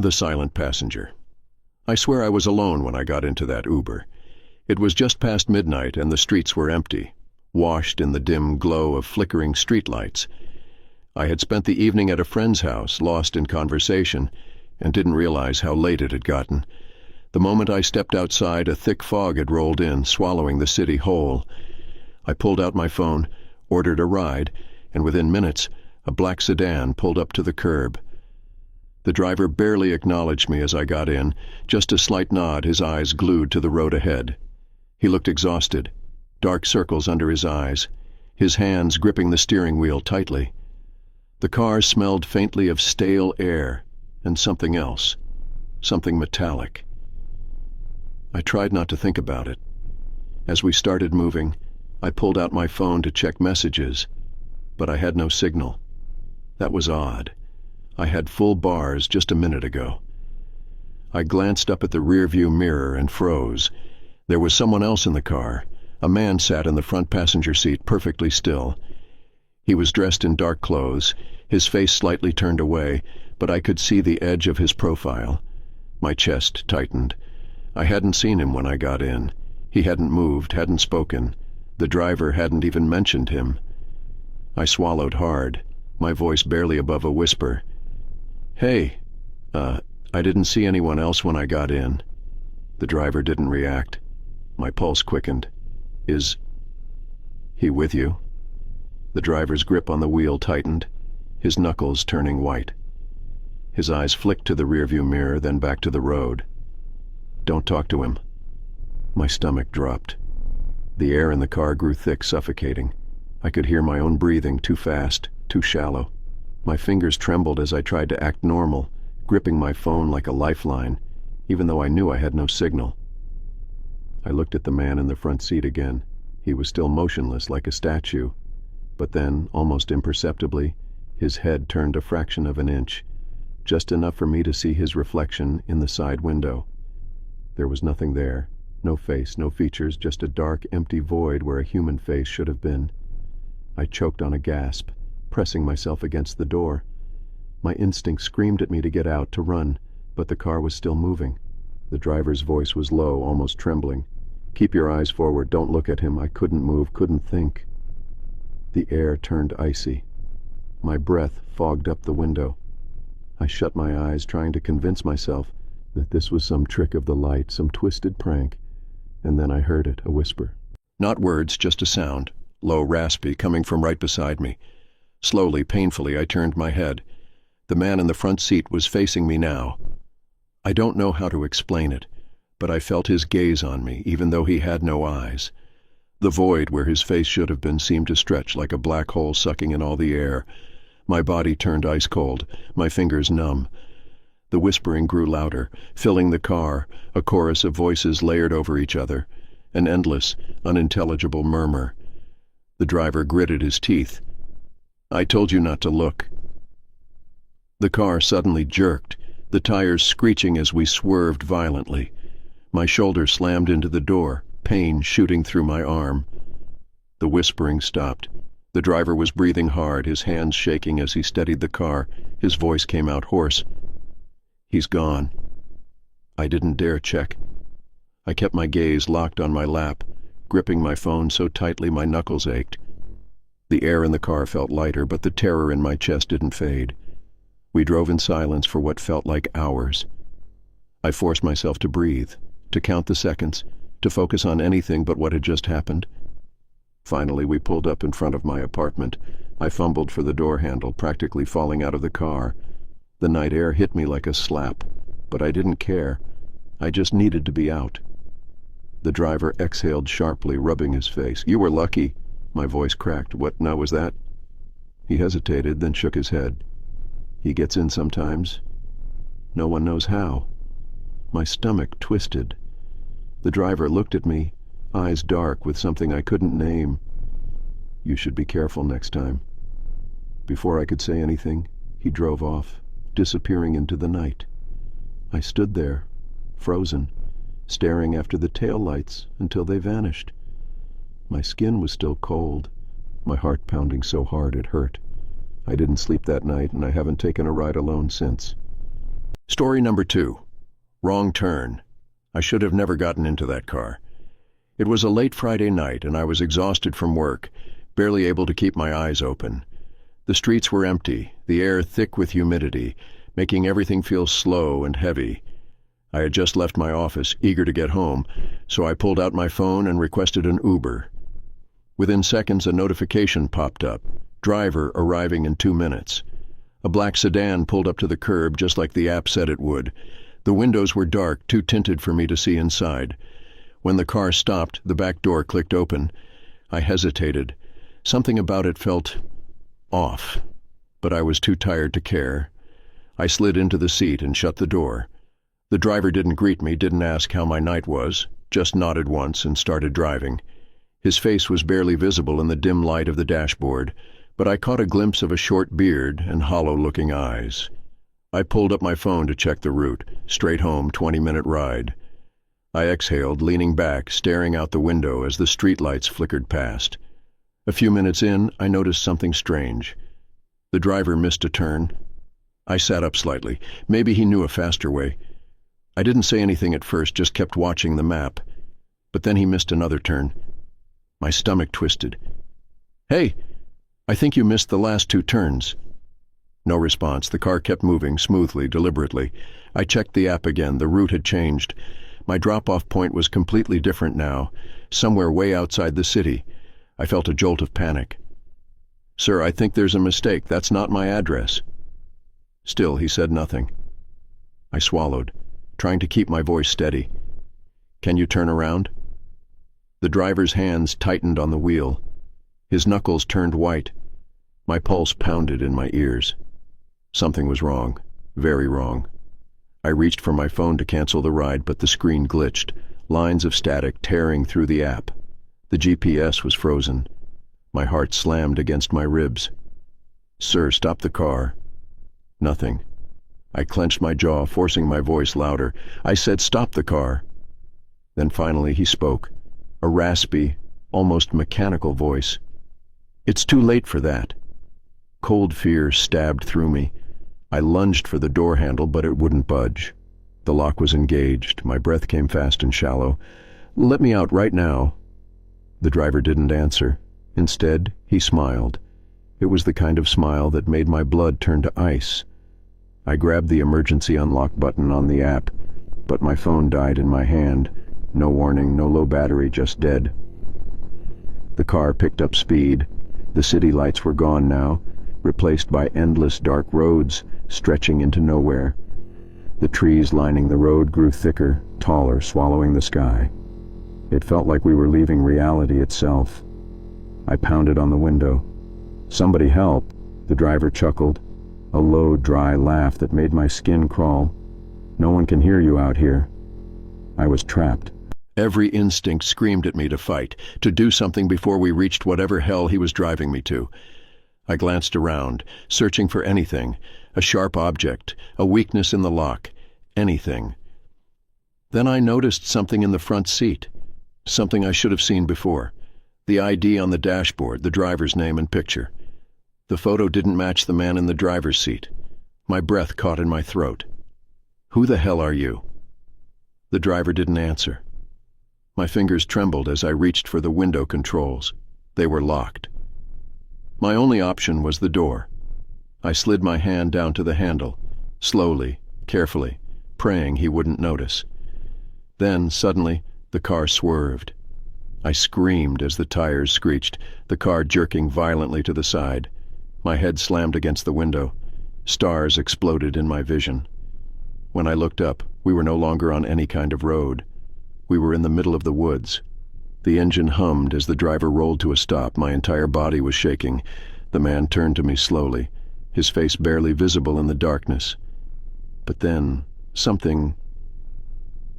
The silent passenger. I swear I was alone when I got into that Uber. It was just past midnight and the streets were empty, washed in the dim glow of flickering streetlights. I had spent the evening at a friend's house, lost in conversation, and didn't realize how late it had gotten. The moment I stepped outside, a thick fog had rolled in, swallowing the city whole. I pulled out my phone, ordered a ride, and within minutes, a black sedan pulled up to the curb. The driver barely acknowledged me as I got in, just a slight nod, his eyes glued to the road ahead. He looked exhausted, dark circles under his eyes, his hands gripping the steering wheel tightly. The car smelled faintly of stale air and something else, something metallic. I tried not to think about it. As we started moving, I pulled out my phone to check messages, but I had no signal. That was odd. I had full bars just a minute ago. I glanced up at the rearview mirror and froze. There was someone else in the car. A man sat in the front passenger seat, perfectly still. He was dressed in dark clothes, his face slightly turned away, but I could see the edge of his profile. My chest tightened. I hadn't seen him when I got in. He hadn't moved, hadn't spoken. The driver hadn't even mentioned him. I swallowed hard, my voice barely above a whisper. "Hey, I didn't see anyone else when I got in." The driver didn't react. My pulse quickened. "Is he with you?" The driver's grip on the wheel tightened, his knuckles turning white. His eyes flicked to the rearview mirror, then back to the road. "Don't talk to him." My stomach dropped. The air in the car grew thick, suffocating. I could hear my own breathing, too fast, too shallow. My fingers trembled as I tried to act normal, gripping my phone like a lifeline, even though I knew I had no signal. I looked at the man in the front seat again. He was still motionless like a statue, but then, almost imperceptibly, his head turned a fraction of an inch, just enough for me to see his reflection in the side window. There was nothing there, no face, no features, just a dark, empty void where a human face should have been. I choked on a gasp, pressing myself against the door. My instinct screamed at me to get out, to run, but the car was still moving. The driver's voice was low, almost trembling. "Keep your eyes forward, don't look at him." I couldn't move, couldn't think. The air turned icy. My breath fogged up the window. I shut my eyes, trying to convince myself that this was some trick of the light, some twisted prank, and then I heard it, a whisper. Not words, just a sound, low, raspy, coming from right beside me. Slowly, painfully, I turned my head. The man in the front seat was facing me now. I don't know how to explain it, but I felt his gaze on me, even though he had no eyes. The void where his face should have been seemed to stretch like a black hole sucking in all the air. My body turned ice cold, my fingers numb. The whispering grew louder, filling the car, a chorus of voices layered over each other, an endless, unintelligible murmur. The driver gritted his teeth. "I told you not to look." The car suddenly jerked, the tires screeching as we swerved violently. My shoulder slammed into the door, pain shooting through my arm. The whispering stopped. The driver was breathing hard, his hands shaking as he steadied the car. His voice came out hoarse. "He's gone." I didn't dare check. I kept my gaze locked on my lap, gripping my phone so tightly my knuckles ached. The air in the car felt lighter, but the terror in my chest didn't fade. We drove in silence for what felt like hours. I forced myself to breathe, to count the seconds, to focus on anything but what had just happened. Finally, we pulled up in front of my apartment. I fumbled for the door handle, practically falling out of the car. The night air hit me like a slap, but I didn't care. I just needed to be out. The driver exhaled sharply, rubbing his face. "You were lucky." My voice cracked. "What now was that?" He hesitated, then shook his head. "He gets in sometimes. No one knows how." My stomach twisted. The driver looked at me, eyes dark with something I couldn't name. "You should be careful next time." Before I could say anything, he drove off, disappearing into the night. I stood there, frozen, staring after the taillights until they vanished. My skin was still cold, my heart pounding so hard it hurt. I didn't sleep that night, and I haven't taken a ride alone since. Story number 2. Wrong turn. I should have never gotten into that car. It was a late Friday night, and I was exhausted from work, barely able to keep my eyes open. The streets were empty, the air thick with humidity, making everything feel slow and heavy. I had just left my office, eager to get home, so I pulled out my phone and requested an Uber. Within seconds, a notification popped up. Driver arriving in 2 minutes. A black sedan pulled up to the curb just like the app said it would. The windows were dark, too tinted for me to see inside. When the car stopped, the back door clicked open. I hesitated. Something about it felt off, but I was too tired to care. I slid into the seat and shut the door. The driver didn't greet me, didn't ask how my night was, just nodded once and started driving. His face was barely visible in the dim light of the dashboard, but I caught a glimpse of a short beard and hollow-looking eyes. I pulled up my phone to check the route. Straight home, 20-minute ride. I exhaled, leaning back, staring out the window as the streetlights flickered past. A few minutes in, I noticed something strange. The driver missed a turn. I sat up slightly. Maybe he knew a faster way. I didn't say anything at first, just kept watching the map. But then he missed another turn. My stomach twisted. "Hey, I think you missed the last 2 turns." No response. The car kept moving, smoothly, deliberately. I checked the app again. The route had changed. My drop-off point was completely different now, somewhere way outside the city. I felt a jolt of panic. "Sir, I think there's a mistake. That's not my address." Still, he said nothing. I swallowed, trying to keep my voice steady. "Can you turn around?" The driver's hands tightened on the wheel. His knuckles turned white. My pulse pounded in my ears. Something was wrong, very wrong. I reached for my phone to cancel the ride, but the screen glitched, lines of static tearing through the app. The GPS was frozen. My heart slammed against my ribs. "Sir, stop the car." Nothing. I clenched my jaw, forcing my voice louder. I said, "Stop the car." Then finally he spoke, a raspy, almost mechanical voice. "It's too late for that." Cold fear stabbed through me. I lunged for the door handle, but it wouldn't budge. The lock was engaged. My breath came fast and shallow. "Let me out right now." The driver didn't answer. Instead, he smiled. It was the kind of smile that made my blood turn to ice. I grabbed the emergency unlock button on the app, but my phone died in my hand. No warning, no low battery, just dead. The car picked up speed. The city lights were gone now, replaced by endless dark roads stretching into nowhere. The trees lining the road grew thicker, taller, swallowing the sky. It felt like we were leaving reality itself. I pounded on the window. "Somebody help," the driver chuckled, a low, dry laugh that made my skin crawl. "No one can hear you out here." I was trapped. Every instinct screamed at me to fight, to do something before we reached whatever hell he was driving me to. I glanced around, searching for anything, a sharp object, a weakness in the lock, anything. Then I noticed something in the front seat, something I should have seen before. The ID on the dashboard, the driver's name and picture. The photo didn't match the man in the driver's seat. My breath caught in my throat. "Who the hell are you?" The driver didn't answer. My fingers trembled as I reached for the window controls. They were locked. My only option was the door. I slid my hand down to the handle, slowly, carefully, praying he wouldn't notice. Then, suddenly, the car swerved. I screamed as the tires screeched, the car jerking violently to the side. My head slammed against the window. Stars exploded in my vision. When I looked up, we were no longer on any kind of road. We were in the middle of the woods. The engine hummed as the driver rolled to a stop. My entire body was shaking. The man turned to me slowly, his face barely visible in the darkness. But then, something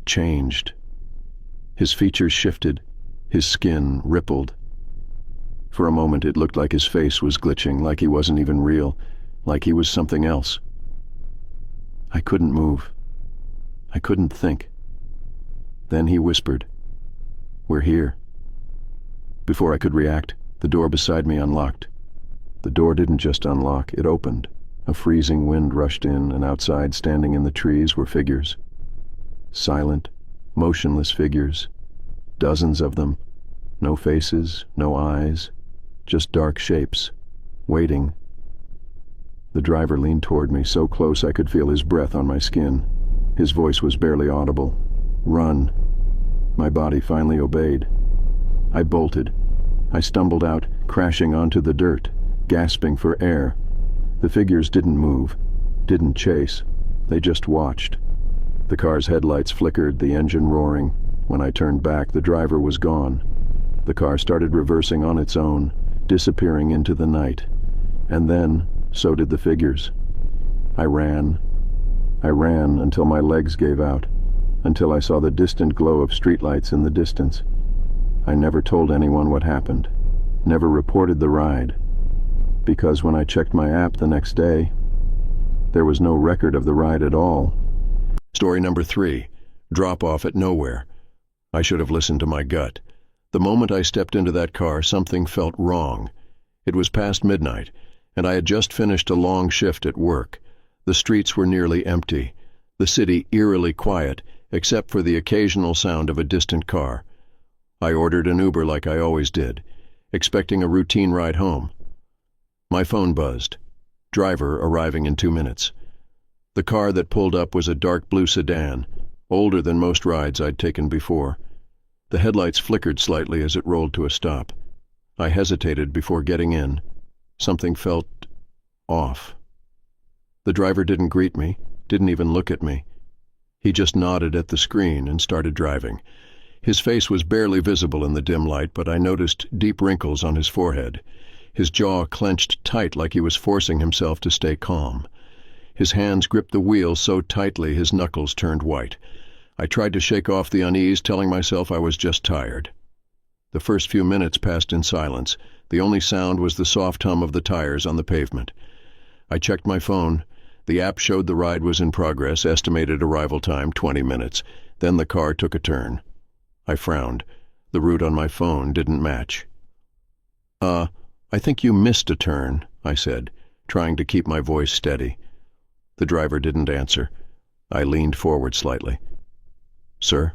changed. His features shifted, his skin rippled. For a moment it looked like his face was glitching, like he wasn't even real, like he was something else. I couldn't move. I couldn't think. Then he whispered, "We're here." Before I could react, the door beside me unlocked. The door didn't just unlock, it opened. A freezing wind rushed in, and outside, standing in the trees, were figures. Silent, motionless figures. Dozens of them. No faces, no eyes, just dark shapes, waiting. The driver leaned toward me, so close I could feel his breath on my skin. His voice was barely audible. Run. My body finally obeyed. I bolted. I stumbled out, crashing onto the dirt, gasping for air. The figures didn't move, didn't chase. They just watched. The car's headlights flickered, the engine roaring. When I turned back, the driver was gone. The car started reversing on its own, disappearing into the night. And then, so did the figures. I ran until my legs gave out, until I saw the distant glow of streetlights in the distance. I never told anyone what happened, never reported the ride, because when I checked my app the next day, there was no record of the ride at all. Story number 3, drop off at nowhere. I should have listened to my gut. The moment I stepped into that car, something felt wrong. It was past midnight, and I had just finished a long shift at work. The streets were nearly empty, the city eerily quiet, except for the occasional sound of a distant car. I ordered an Uber like I always did, expecting a routine ride home. My phone buzzed. Driver arriving in 2 minutes. The car that pulled up was a dark blue sedan, older than most rides I'd taken before. The headlights flickered slightly as it rolled to a stop. I hesitated before getting in. Something felt off. The driver didn't greet me, didn't even look at me. He just nodded at the screen and started driving. His face was barely visible in the dim light, but I noticed deep wrinkles on his forehead. His jaw clenched tight like he was forcing himself to stay calm. His hands gripped the wheel so tightly his knuckles turned white. I tried to shake off the unease, telling myself I was just tired. The first few minutes passed in silence. The only sound was the soft hum of the tires on the pavement. I checked my phone. The app showed the ride was in progress, estimated arrival time 20 minutes. Then the car took a turn. I frowned. The route on my phone didn't match. I think you missed a turn," I said, trying to keep my voice steady. The driver didn't answer. I leaned forward slightly. "Sir,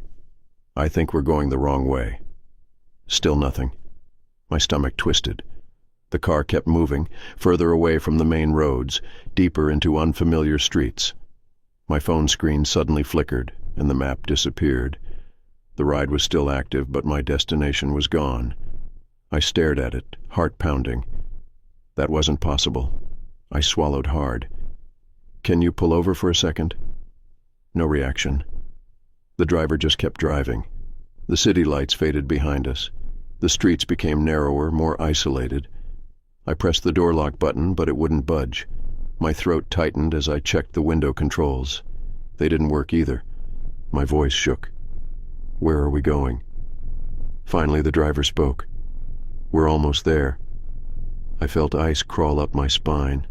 I think we're going the wrong way." Still nothing. My stomach twisted. The car kept moving, further away from the main roads, deeper into unfamiliar streets. My phone screen suddenly flickered, and the map disappeared. The ride was still active, but my destination was gone. I stared at it, heart pounding. That wasn't possible. I swallowed hard. "Can you pull over for a second?" No reaction. The driver just kept driving. The city lights faded behind us. The streets became narrower, more isolated. I pressed the door lock button, but it wouldn't budge. My throat tightened as I checked the window controls. They didn't work either. My voice shook. "Where are we going?" Finally, the driver spoke. "We're almost there." I felt ice crawl up my spine.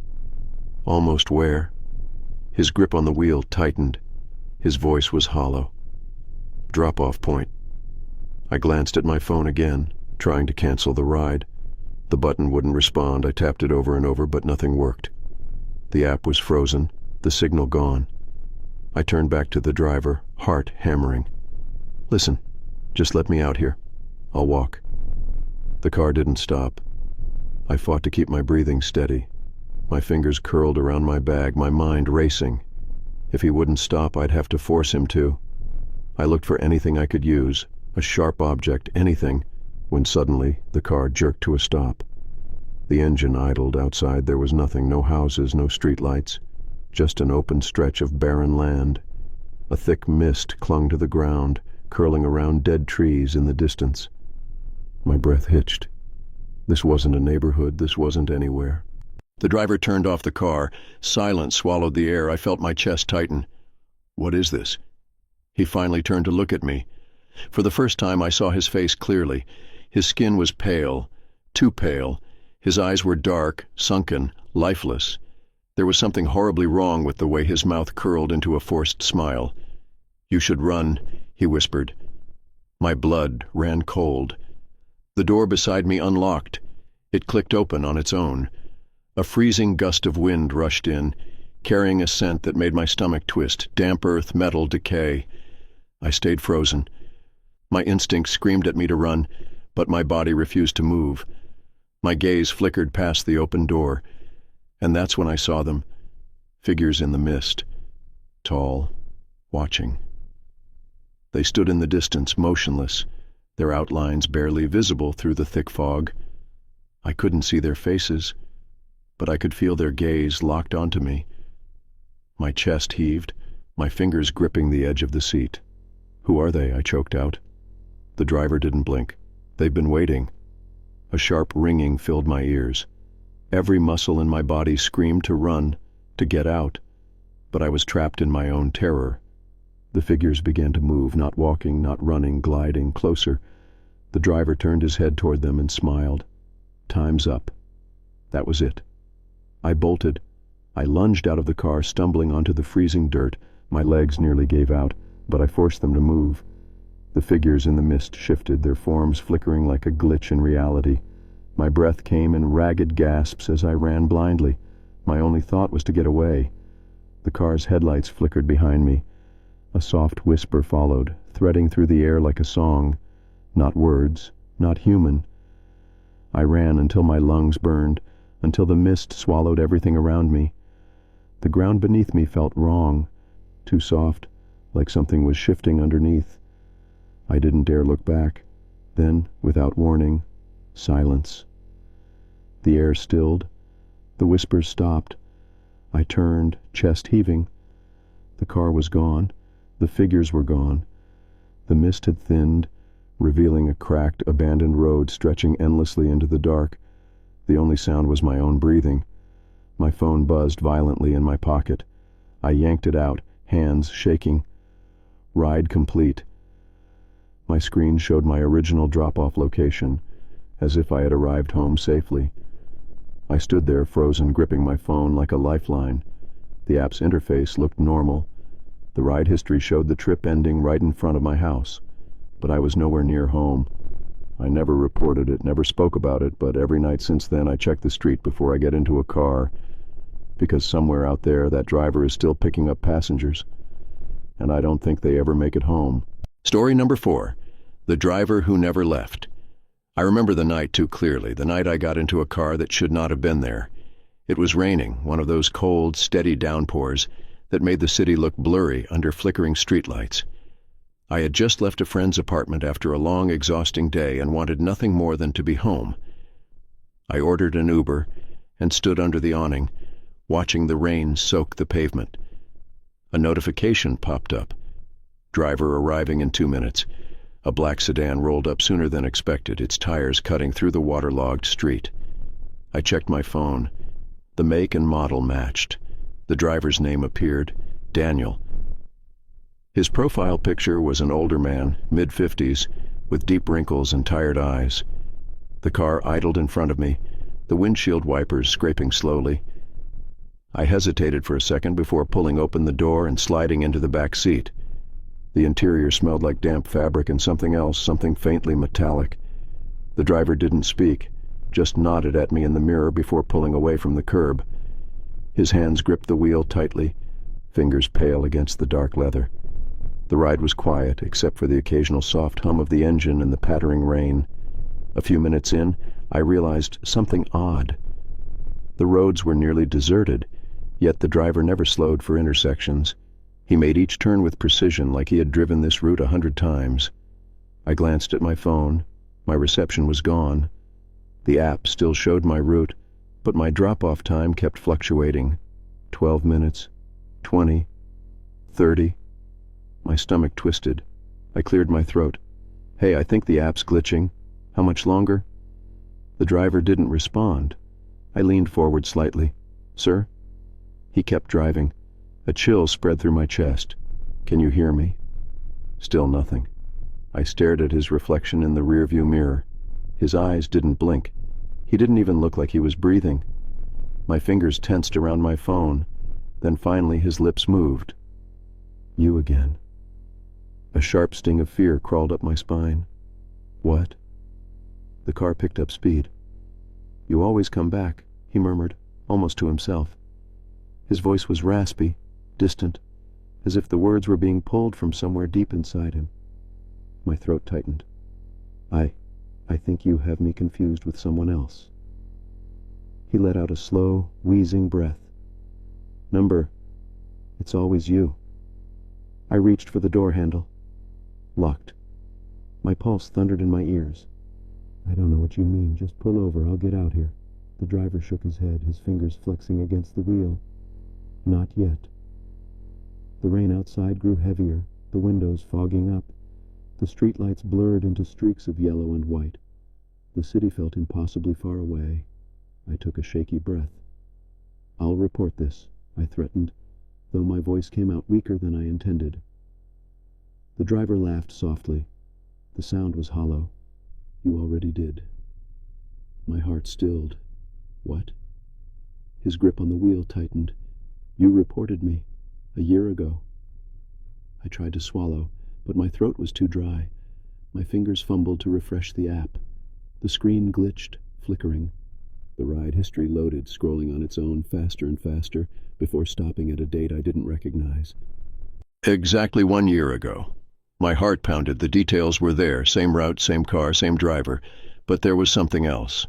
Almost where? His grip on the wheel tightened. His voice was hollow. "Drop-off point." I glanced at my phone again, trying to cancel the ride. The button wouldn't respond. I tapped it over and over, but nothing worked. The app was frozen, the signal gone. I turned back to the driver, heart hammering. "Listen, just let me out here. I'll walk." The car didn't stop. I fought to keep my breathing steady. My fingers curled around my bag, my mind racing. If he wouldn't stop, I'd have to force him to. I looked for anything I could use, a sharp object, anything, when suddenly the car jerked to a stop. The engine idled. Outside there was nothing, no houses, no street lights, just an open stretch of barren land. A thick mist clung to the ground, curling around dead trees in the distance. My breath hitched. This wasn't a neighborhood, this wasn't anywhere. The driver turned off the car. Silence swallowed the air. I felt my chest tighten. "What is this?" He finally turned to look at me. For the first time I saw his face clearly. His skin was pale, too pale. His eyes were dark, sunken, lifeless. There was something horribly wrong with the way his mouth curled into a forced smile. "You should run," he whispered. My blood ran cold. The door beside me unlocked. It clicked open on its own. A freezing gust of wind rushed in, carrying a scent that made my stomach twist, damp earth, metal, decay. I stayed frozen. My instincts screamed at me to run, but my body refused to move. My gaze flickered past the open door, and that's when I saw them, figures in the mist, tall, watching. They stood in the distance, motionless, their outlines barely visible through the thick fog. I couldn't see their faces, but I could feel their gaze locked onto me. My chest heaved, my fingers gripping the edge of the seat. "Who are they?" I choked out. The driver didn't blink. "They've been waiting." A sharp ringing filled my ears. Every muscle in my body screamed to run, to get out, but I was trapped in my own terror. The figures began to move, not walking, not running, gliding, closer. The driver turned his head toward them and smiled. "Time's up." That was it. I bolted. I lunged out of the car, stumbling onto the freezing dirt. My legs nearly gave out, but I forced them to move. The figures in the mist shifted, their forms flickering like a glitch in reality. My breath came in ragged gasps as I ran blindly. My only thought was to get away. The car's headlights flickered behind me. A soft whisper followed, threading through the air like a song. Not words, not human. I ran until my lungs burned, until the mist swallowed everything around me. The ground beneath me felt wrong, too soft, like something was shifting underneath. I didn't dare look back. Then, without warning, silence. The air stilled. The whispers stopped. I turned, chest heaving. The car was gone. The figures were gone. The mist had thinned, revealing a cracked, abandoned road stretching endlessly into the dark. The only sound was my own breathing. My phone buzzed violently in my pocket. I yanked it out, hands shaking. Ride complete. My screen showed my original drop-off location, as if I had arrived home safely. I stood there frozen, gripping my phone like a lifeline. The app's interface looked normal. The ride history showed the trip ending right in front of my house, but I was nowhere near home. I never reported it, never spoke about it, but every night since then I check the street before I get into a car, because somewhere out there that driver is still picking up passengers, and I don't think they ever make it home. Story number 4, The Driver Who Never Left. I remember the night too clearly, the night I got into a car that should not have been there. It was raining, one of those cold, steady downpours that made the city look blurry under flickering streetlights. I had just left a friend's apartment after a long, exhausting day and wanted nothing more than to be home. I ordered an Uber and stood under the awning, watching the rain soak the pavement. A notification popped up. Driver arriving in 2 minutes. A black sedan rolled up sooner than expected, its tires cutting through the waterlogged street. I checked my phone. The make and model matched. The driver's name appeared, Daniel. His profile picture was an older man, mid-50s, with deep wrinkles and tired eyes. The car idled in front of me, the windshield wipers scraping slowly. I hesitated for a second before pulling open the door and sliding into the back seat. The interior smelled like damp fabric and something else, something faintly metallic. The driver didn't speak, just nodded at me in the mirror before pulling away from the curb. His hands gripped the wheel tightly, fingers pale against the dark leather. The ride was quiet, except for the occasional soft hum of the engine and the pattering rain. A few minutes in, I realized something odd. The roads were nearly deserted, yet the driver never slowed for intersections. He made each turn with precision, like he had driven this route 100 times. I glanced at my phone. My reception was gone. The app still showed my route, but my drop-off time kept fluctuating. 12 minutes, 20, 30. My stomach twisted. I cleared my throat. "Hey, I think the app's glitching. How much longer?" The driver didn't respond. I leaned forward slightly. "Sir?" He kept driving. A chill spread through my chest. "Can you hear me?" Still nothing. I stared at his reflection in the rearview mirror. His eyes didn't blink. He didn't even look like he was breathing. My fingers tensed around my phone. Then finally his lips moved. "You again." A sharp sting of fear crawled up my spine. "What?" The car picked up speed. "You always come back," he murmured, almost to himself. His voice was raspy, distant, as if the words were being pulled from somewhere deep inside him. My throat tightened. I think you have me confused with someone else." He let out a slow, wheezing breath. "Number, it's always you." I reached for the door handle. Locked. My pulse thundered in my ears. "I don't know what you mean. Just pull over. I'll get out here." The driver shook his head, his fingers flexing against the wheel. "Not yet." The rain outside grew heavier, the windows fogging up. The streetlights blurred into streaks of yellow and white. The city felt impossibly far away. I took a shaky breath. "I'll report this," I threatened, though my voice came out weaker than I intended. The driver laughed softly. The sound was hollow. "You already did." My heart stilled. "What?" His grip on the wheel tightened. "You reported me, a year ago." I tried to swallow, but my throat was too dry. My fingers fumbled to refresh the app. The screen glitched, flickering. The ride history loaded, scrolling on its own faster and faster, before stopping at a date I didn't recognize. Exactly 1 year ago. My heart pounded. The details were there, same route, same car, same driver, but there was something else.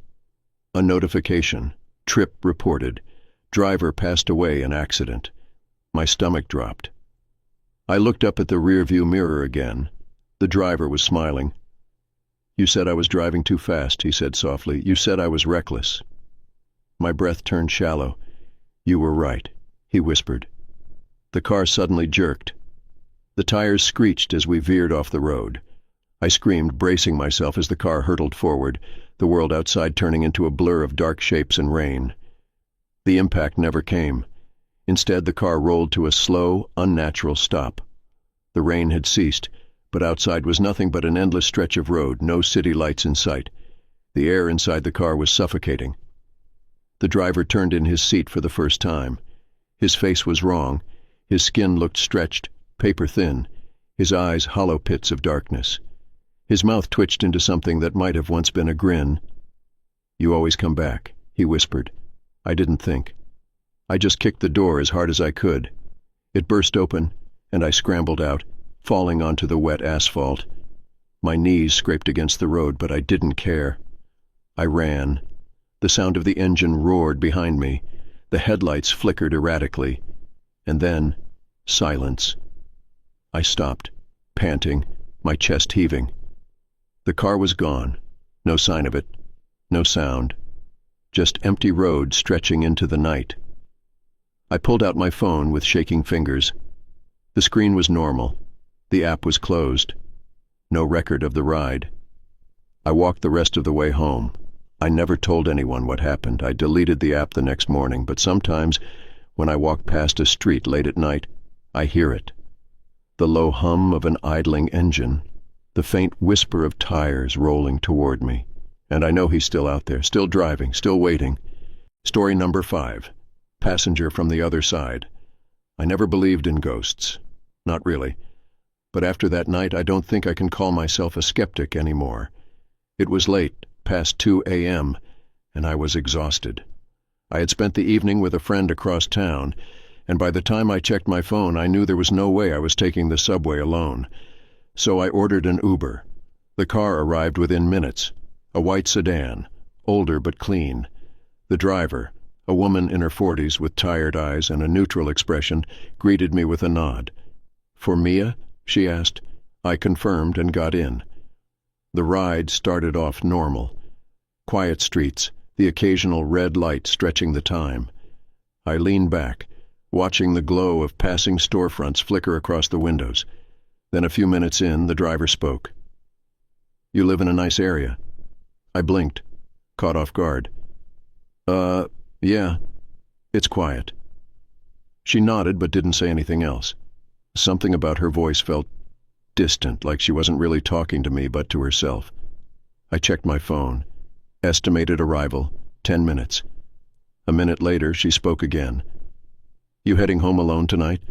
A notification. Trip reported. Driver passed away in accident. My stomach dropped. I looked up at the rearview mirror again. The driver was smiling. "You said I was driving too fast," he said softly. "You said I was reckless." My breath turned shallow. "You were right," he whispered. The car suddenly jerked. The tires screeched as we veered off the road. I screamed, bracing myself as the car hurtled forward, the world outside turning into a blur of dark shapes and rain. The impact never came. Instead, the car rolled to a slow, unnatural stop. The rain had ceased, but outside was nothing but an endless stretch of road, no city lights in sight. The air inside the car was suffocating. The driver turned in his seat for the first time. His face was wrong. His skin looked stretched, paper-thin, his eyes hollow pits of darkness. His mouth twitched into something that might have once been a grin. "You always come back," he whispered. I didn't think. I just kicked the door as hard as I could. It burst open, and I scrambled out, falling onto the wet asphalt. My knees scraped against the road, but I didn't care. I ran. The sound of the engine roared behind me. The headlights flickered erratically. And then, silence. I stopped, panting, my chest heaving. The car was gone. No sign of it. No sound. Just empty road stretching into the night. I pulled out my phone with shaking fingers. The screen was normal. The app was closed. No record of the ride. I walked the rest of the way home. I never told anyone what happened. I deleted the app the next morning, but sometimes, when I walk past a street late at night, I hear it. The low hum of an idling engine, the faint whisper of tires rolling toward me. And I know he's still out there, still driving, still waiting. Story number 5. Passenger from the other side. I never believed in ghosts. Not really. But after that night, I don't think I can call myself a skeptic anymore. It was late, past 2 a.m., and I was exhausted. I had spent the evening with a friend across town, and by the time I checked my phone, I knew there was no way I was taking the subway alone. So I ordered an Uber. The car arrived within minutes. A white sedan, older but clean. The driver, a woman in her 40s with tired eyes and a neutral expression, greeted me with a nod. "For Mia?" she asked. I confirmed and got in. The ride started off normal. Quiet streets, the occasional red light stretching the time. I leaned back, watching the glow of passing storefronts flicker across the windows. Then a few minutes in, the driver spoke. "You live in a nice area." I blinked, caught off guard. Yeah. It's quiet." She nodded but didn't say anything else. Something about her voice felt distant, like she wasn't really talking to me but to herself. I checked my phone. Estimated arrival, 10 minutes. A minute later, she spoke again. "You heading home alone tonight?"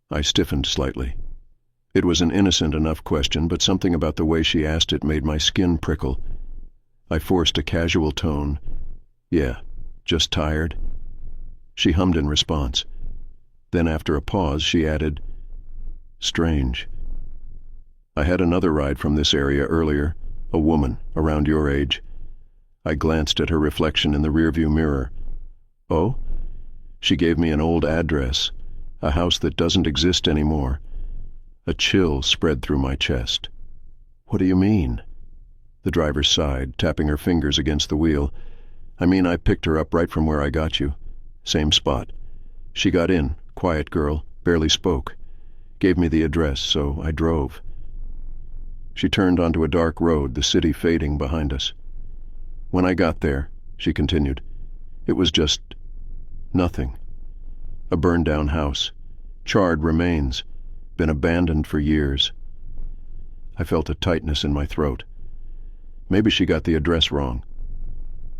I stiffened slightly. It was an innocent enough question, but something about the way she asked it made my skin prickle. I forced a casual tone. "Yeah, just tired." She hummed in response. Then after a pause, she added, "Strange. I had another ride from this area earlier, a woman around your age." I glanced at her reflection in the rearview mirror. "Oh?" She gave me an old address, a house that doesn't exist anymore. A chill spread through my chest. "What do you mean?" The driver sighed, tapping her fingers against the wheel. "I mean, I picked her up right from where I got you. Same spot. She got in, quiet girl, barely spoke. Gave me the address, so I drove." She turned onto a dark road, the city fading behind us. "When I got there," she continued, "it was just nothing. A burned-down house, charred remains, been abandoned for years." I felt a tightness in my throat. Maybe she got the address wrong.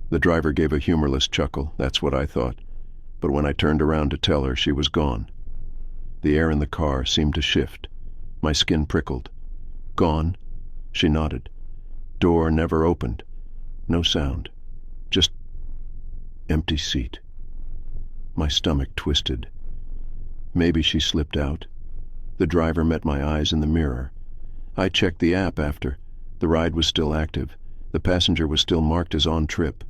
The driver gave a humorless chuckle, that's what I thought. But when I turned around to tell her, she was gone. The air in the car seemed to shift. My skin prickled. "Gone?" She nodded. "Door never opened. No sound. Just empty seat." My stomach twisted. Maybe she slipped out. The driver met my eyes in the mirror. I checked the app after. The ride was still active. The passenger was still marked as on trip.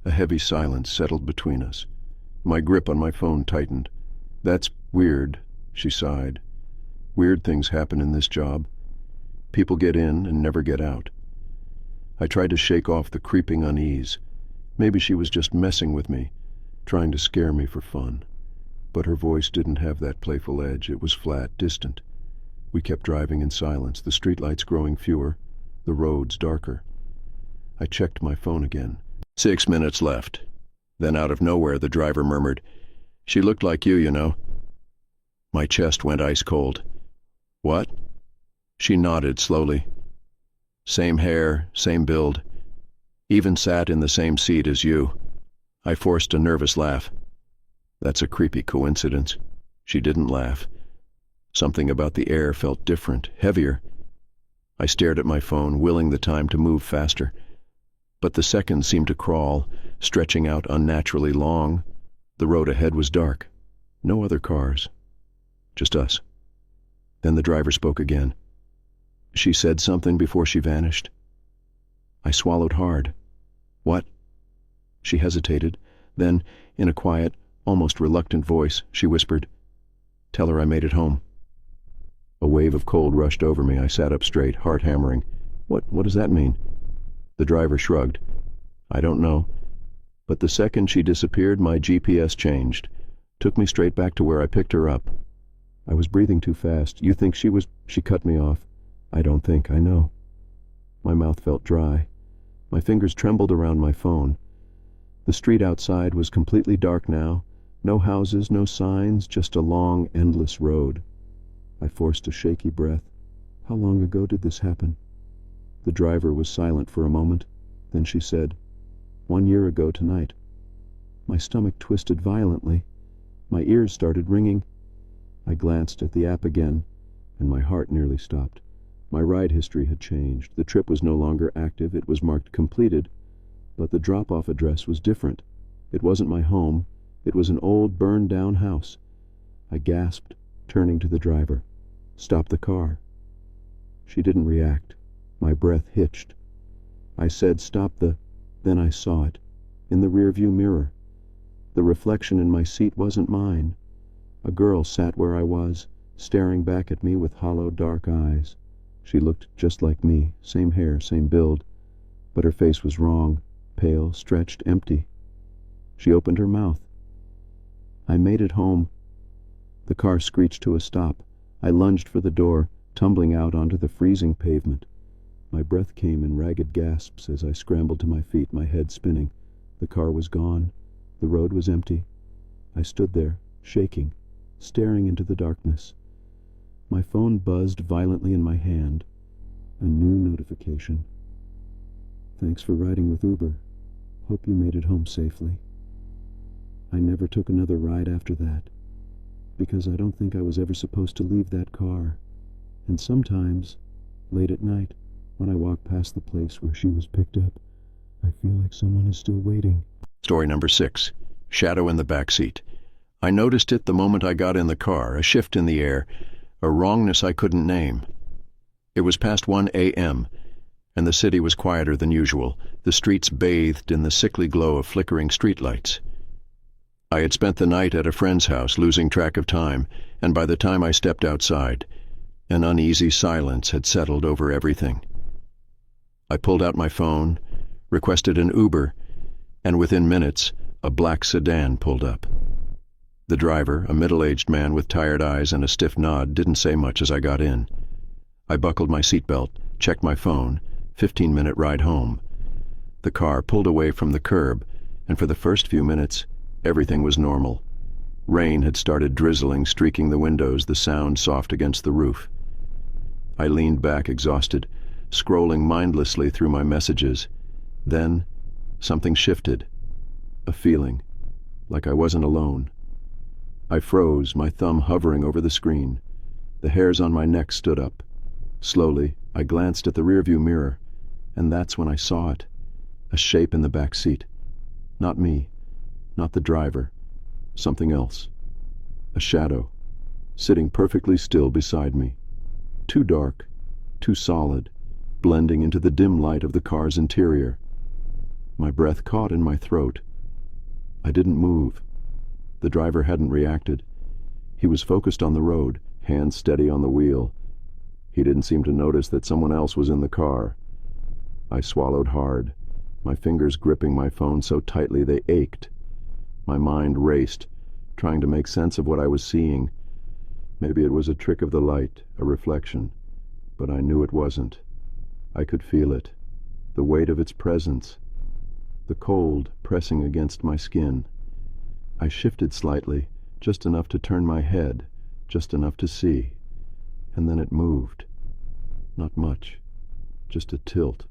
A heavy silence settled between us. My grip on my phone tightened. "That's weird," she sighed. "Weird things happen in this job. People get in and never get out." I tried to shake off the creeping unease. Maybe she was just messing with me, trying to scare me for fun. But her voice didn't have that playful edge. It was flat, distant. We kept driving in silence, the streetlights growing fewer, the roads darker. I checked my phone again. 6 minutes left. Then out of nowhere the driver murmured, "She looked like you know." My chest went ice cold. "What?" She nodded slowly. "Same hair, same build. Even sat in the same seat as you." I forced a nervous laugh. "That's a creepy coincidence." She didn't laugh. Something about the air felt different, heavier. I stared at my phone, willing the time to move faster. But the seconds seemed to crawl, stretching out unnaturally long. The road ahead was dark. No other cars. Just us. Then the driver spoke again. "She said something before she vanished." I swallowed hard. "What?" She hesitated. Then, in a quiet, almost reluctant voice, she whispered, "Tell her I made it home." A wave of cold rushed over me. I sat up straight, heart hammering. What does that mean?" The driver shrugged. "I don't know. But the second she disappeared, my GPS changed. Took me straight back to where I picked her up." I was breathing too fast. "You think she was—" She cut me off. "I don't think, I know." My mouth felt dry. My fingers trembled around my phone. The street outside was completely dark now. No houses, no signs, just a long, endless road. I forced a shaky breath. How long ago did this happen? The driver was silent for a moment. Then she said, 1 year ago tonight." My stomach twisted violently. My ears started ringing. I glanced at the app again, and my heart nearly stopped. My ride history had changed. The trip was no longer active. It was marked completed. But the drop-off address was different. It wasn't my home. It was an old, burned-down house. I gasped, turning to the driver. "Stop the car." She didn't react. My breath hitched. I said, "Stop the—" Then I saw it, in the rearview mirror. The reflection in my seat wasn't mine. A girl sat where I was, staring back at me with hollow, dark eyes. She looked just like me, same hair, same build. But her face was wrong, pale, stretched, empty. She opened her mouth. "I made it home." The car screeched to a stop. I lunged for the door, tumbling out onto the freezing pavement. My breath came in ragged gasps as I scrambled to my feet, my head spinning. The car was gone. The road was empty. I stood there, shaking, staring into the darkness. My phone buzzed violently in my hand. A new notification. "Thanks for riding with Uber. Hope you made it home safely." I never took another ride after that, because I don't think I was ever supposed to leave that car. And sometimes, late at night, when I walk past the place where she was picked up, I feel like someone is still waiting. Story number 6. shadow in the back seat. I noticed it the moment I got in the car, a shift in the air, a wrongness I couldn't name. It was past 1 a.m., and the city was quieter than usual, the streets bathed in the sickly glow of flickering streetlights. I had spent the night at a friend's house, losing track of time, and by the time I stepped outside, an uneasy silence had settled over everything. I pulled out my phone, requested an Uber, and within minutes, a black sedan pulled up. The driver, a middle-aged man with tired eyes and a stiff nod, didn't say much as I got in. I buckled my seatbelt, checked my phone, 15-minute ride home. The car pulled away from the curb, and for the first few minutes, everything was normal. Rain had started drizzling, streaking the windows, the sound soft against the roof. I leaned back, exhausted, scrolling mindlessly through my messages. Then, something shifted. A feeling, like I wasn't alone. I froze, my thumb hovering over the screen. The hairs on my neck stood up. Slowly, I glanced at the rearview mirror, and that's when I saw it. A shape in the back seat. Not me, not the driver. Something else. A shadow, sitting perfectly still beside me. Too dark, too solid, blending into the dim light of the car's interior. My breath caught in my throat. I didn't move. The driver hadn't reacted. He was focused on the road, hands steady on the wheel. He didn't seem to notice that someone else was in the car. I swallowed hard, my fingers gripping my phone so tightly they ached. My mind raced, trying to make sense of what I was seeing. Maybe it was a trick of the light, a reflection, but I knew it wasn't. I could feel it, the weight of its presence, the cold pressing against my skin. I shifted slightly, just enough to turn my head, just enough to see, and then it moved. Not much, just a tilt,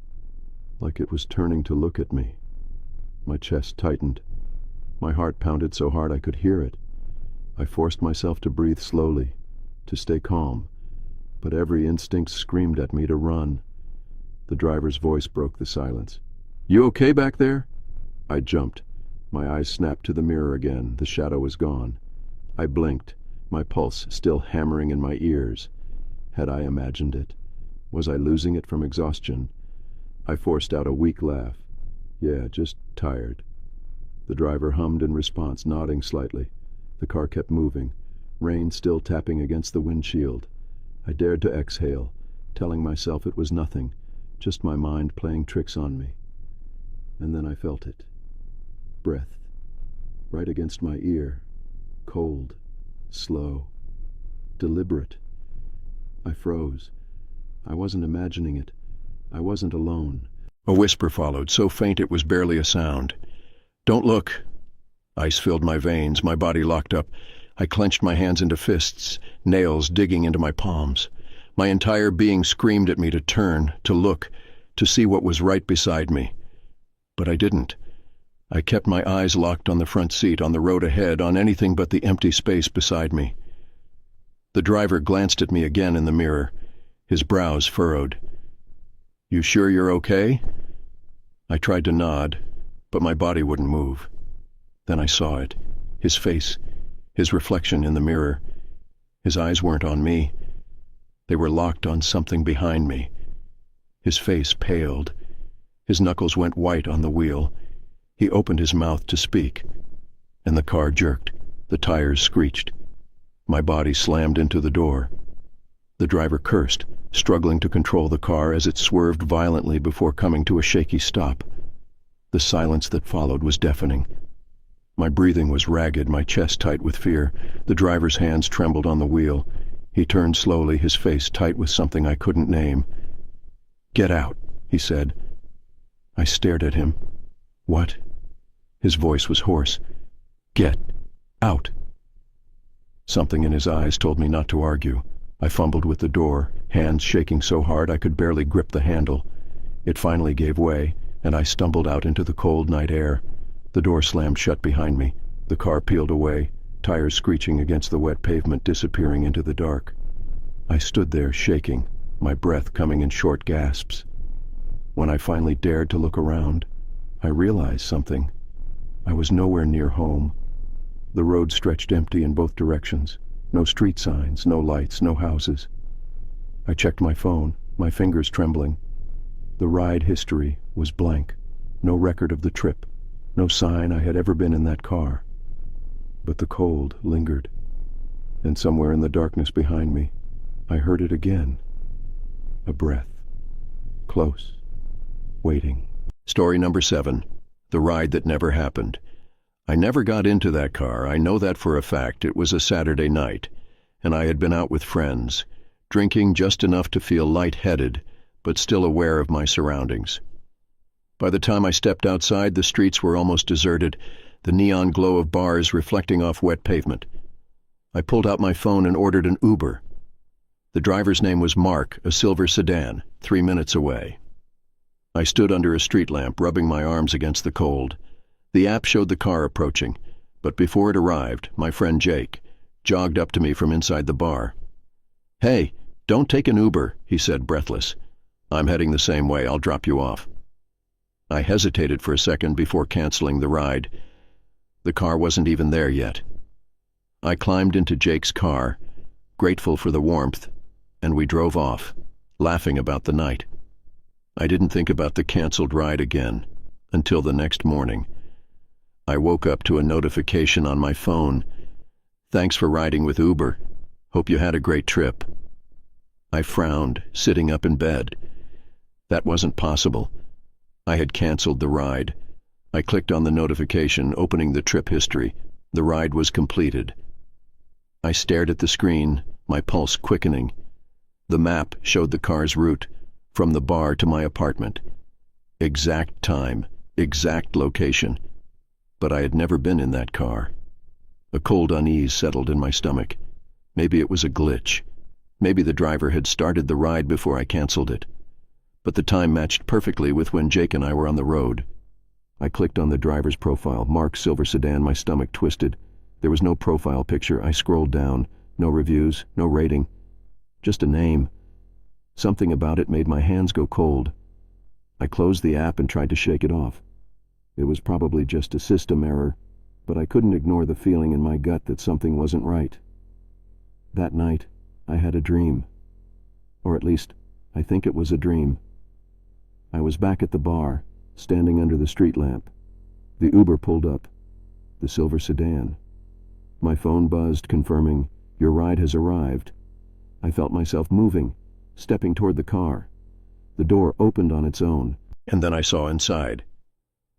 like it was turning to look at me. My chest tightened. My heart pounded so hard I could hear it. I forced myself to breathe slowly, to stay calm, but every instinct screamed at me to run. The driver's voice broke the silence. "You okay back there?" I jumped. My eyes snapped to the mirror again. The shadow was gone. I blinked, my pulse still hammering in my ears. Had I imagined it? Was I losing it from exhaustion? I forced out a weak laugh. Yeah, just tired. The driver hummed in response, nodding slightly. The car kept moving, rain still tapping against the windshield. I dared to exhale, telling myself it was nothing, just my mind playing tricks on me. And then I felt it. Breath, right against my ear, cold, slow, deliberate. I froze. I wasn't imagining it. I wasn't alone. A whisper followed, so faint it was barely a sound. "Don't look." Ice filled my veins, my body locked up. I clenched my hands into fists, nails digging into my palms. My entire being screamed at me to turn, to look, to see what was right beside me. But I didn't. I kept my eyes locked on the front seat, on the road ahead, on anything but the empty space beside me. The driver glanced at me again in the mirror, his brows furrowed. "You sure you're okay?" I tried to nod, but my body wouldn't move. Then I saw it, his face, his reflection in the mirror. His eyes weren't on me. They were locked on something behind me. His face paled. His knuckles went white on the wheel. He opened his mouth to speak, and the car jerked. The tires screeched. My body slammed into the door. The driver cursed, struggling to control the car as it swerved violently before coming to a shaky stop. The silence that followed was deafening. My breathing was ragged, my chest tight with fear. The driver's hands trembled on the wheel. He turned slowly, his face tight with something I couldn't name. "Get out," he said. I stared at him. "What?" His voice was hoarse. "Get out." Something in his eyes told me not to argue. I fumbled with the door, hands shaking so hard I could barely grip the handle. It finally gave way, and I stumbled out into the cold night air. The door slammed shut behind me. The car peeled away, tires screeching against the wet pavement, disappearing into the dark. I stood there, shaking, my breath coming in short gasps. When I finally dared to look around, I realized something. I was nowhere near home. The road stretched empty in both directions. No street signs, no lights, no houses. I checked my phone, my fingers trembling. The ride history was blank. No record of the trip. No sign I had ever been in that car. But the cold lingered. And somewhere in the darkness behind me, I heard it again. A breath. Close. Waiting. Story number 7. The ride that never happened. I never got into that car. I know that for a fact. It was a Saturday night, and I had been out with friends, drinking just enough to feel light-headed, but still aware of my surroundings. By the time I stepped outside, the streets were almost deserted, the neon glow of bars reflecting off wet pavement. I pulled out my phone and ordered an Uber. The driver's name was Mark, a silver sedan, 3 minutes away. I stood under a street lamp, rubbing my arms against the cold. The app showed the car approaching, but before it arrived, my friend Jake jogged up to me from inside the bar. "Hey, don't take an Uber," he said, breathless. "I'm heading the same way. I'll drop you off." I hesitated for a second before canceling the ride. The car wasn't even there yet. I climbed into Jake's car, grateful for the warmth, and we drove off, laughing about the night. I didn't think about the canceled ride again until the next morning. I woke up to a notification on my phone. "Thanks for riding with Uber. Hope you had a great trip." I frowned, sitting up in bed. That wasn't possible. I had canceled the ride. I clicked on the notification, opening the trip history. The ride was completed. I stared at the screen, my pulse quickening. The map showed the car's route, from the bar to my apartment. Exact time, exact location. But I had never been in that car. A cold unease settled in my stomach. Maybe it was a glitch. Maybe the driver had started the ride before I canceled it. But the time matched perfectly with when Jake and I were on the road. I clicked on the driver's profile, Mark Silver Sedan, my stomach twisted. There was no profile picture. I scrolled down. No reviews, no rating. Just a name. Something about it made my hands go cold. I closed the app and tried to shake it off. It was probably just a system error, but I couldn't ignore the feeling in my gut that something wasn't right. That night, I had a dream. Or at least, I think it was a dream. I was back at the bar, standing under the street lamp. The Uber pulled up. The silver sedan. My phone buzzed, confirming, "Your ride has arrived." I felt myself moving, stepping toward the car. The door opened on its own, and then I saw inside.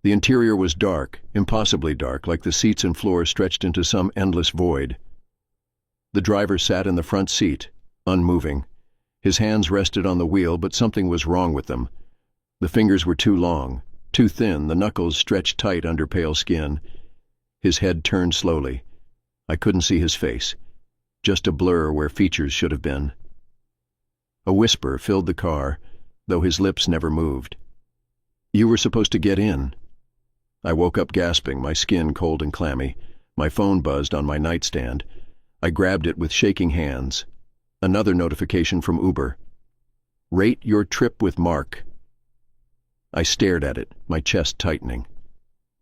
The interior was dark, impossibly dark, like the seats and floor stretched into some endless void. The driver sat in the front seat, unmoving. His hands rested on the wheel, but something was wrong with them. The fingers were too long, too thin, the knuckles stretched tight under pale skin. His head turned slowly. I couldn't see his face, just a blur where features should have been. A whisper filled the car, though his lips never moved. "You were supposed to get in." I woke up gasping, my skin cold and clammy. My phone buzzed on my nightstand. I grabbed it with shaking hands. Another notification from Uber. "Rate your trip with Mark." I stared at it, my chest tightening.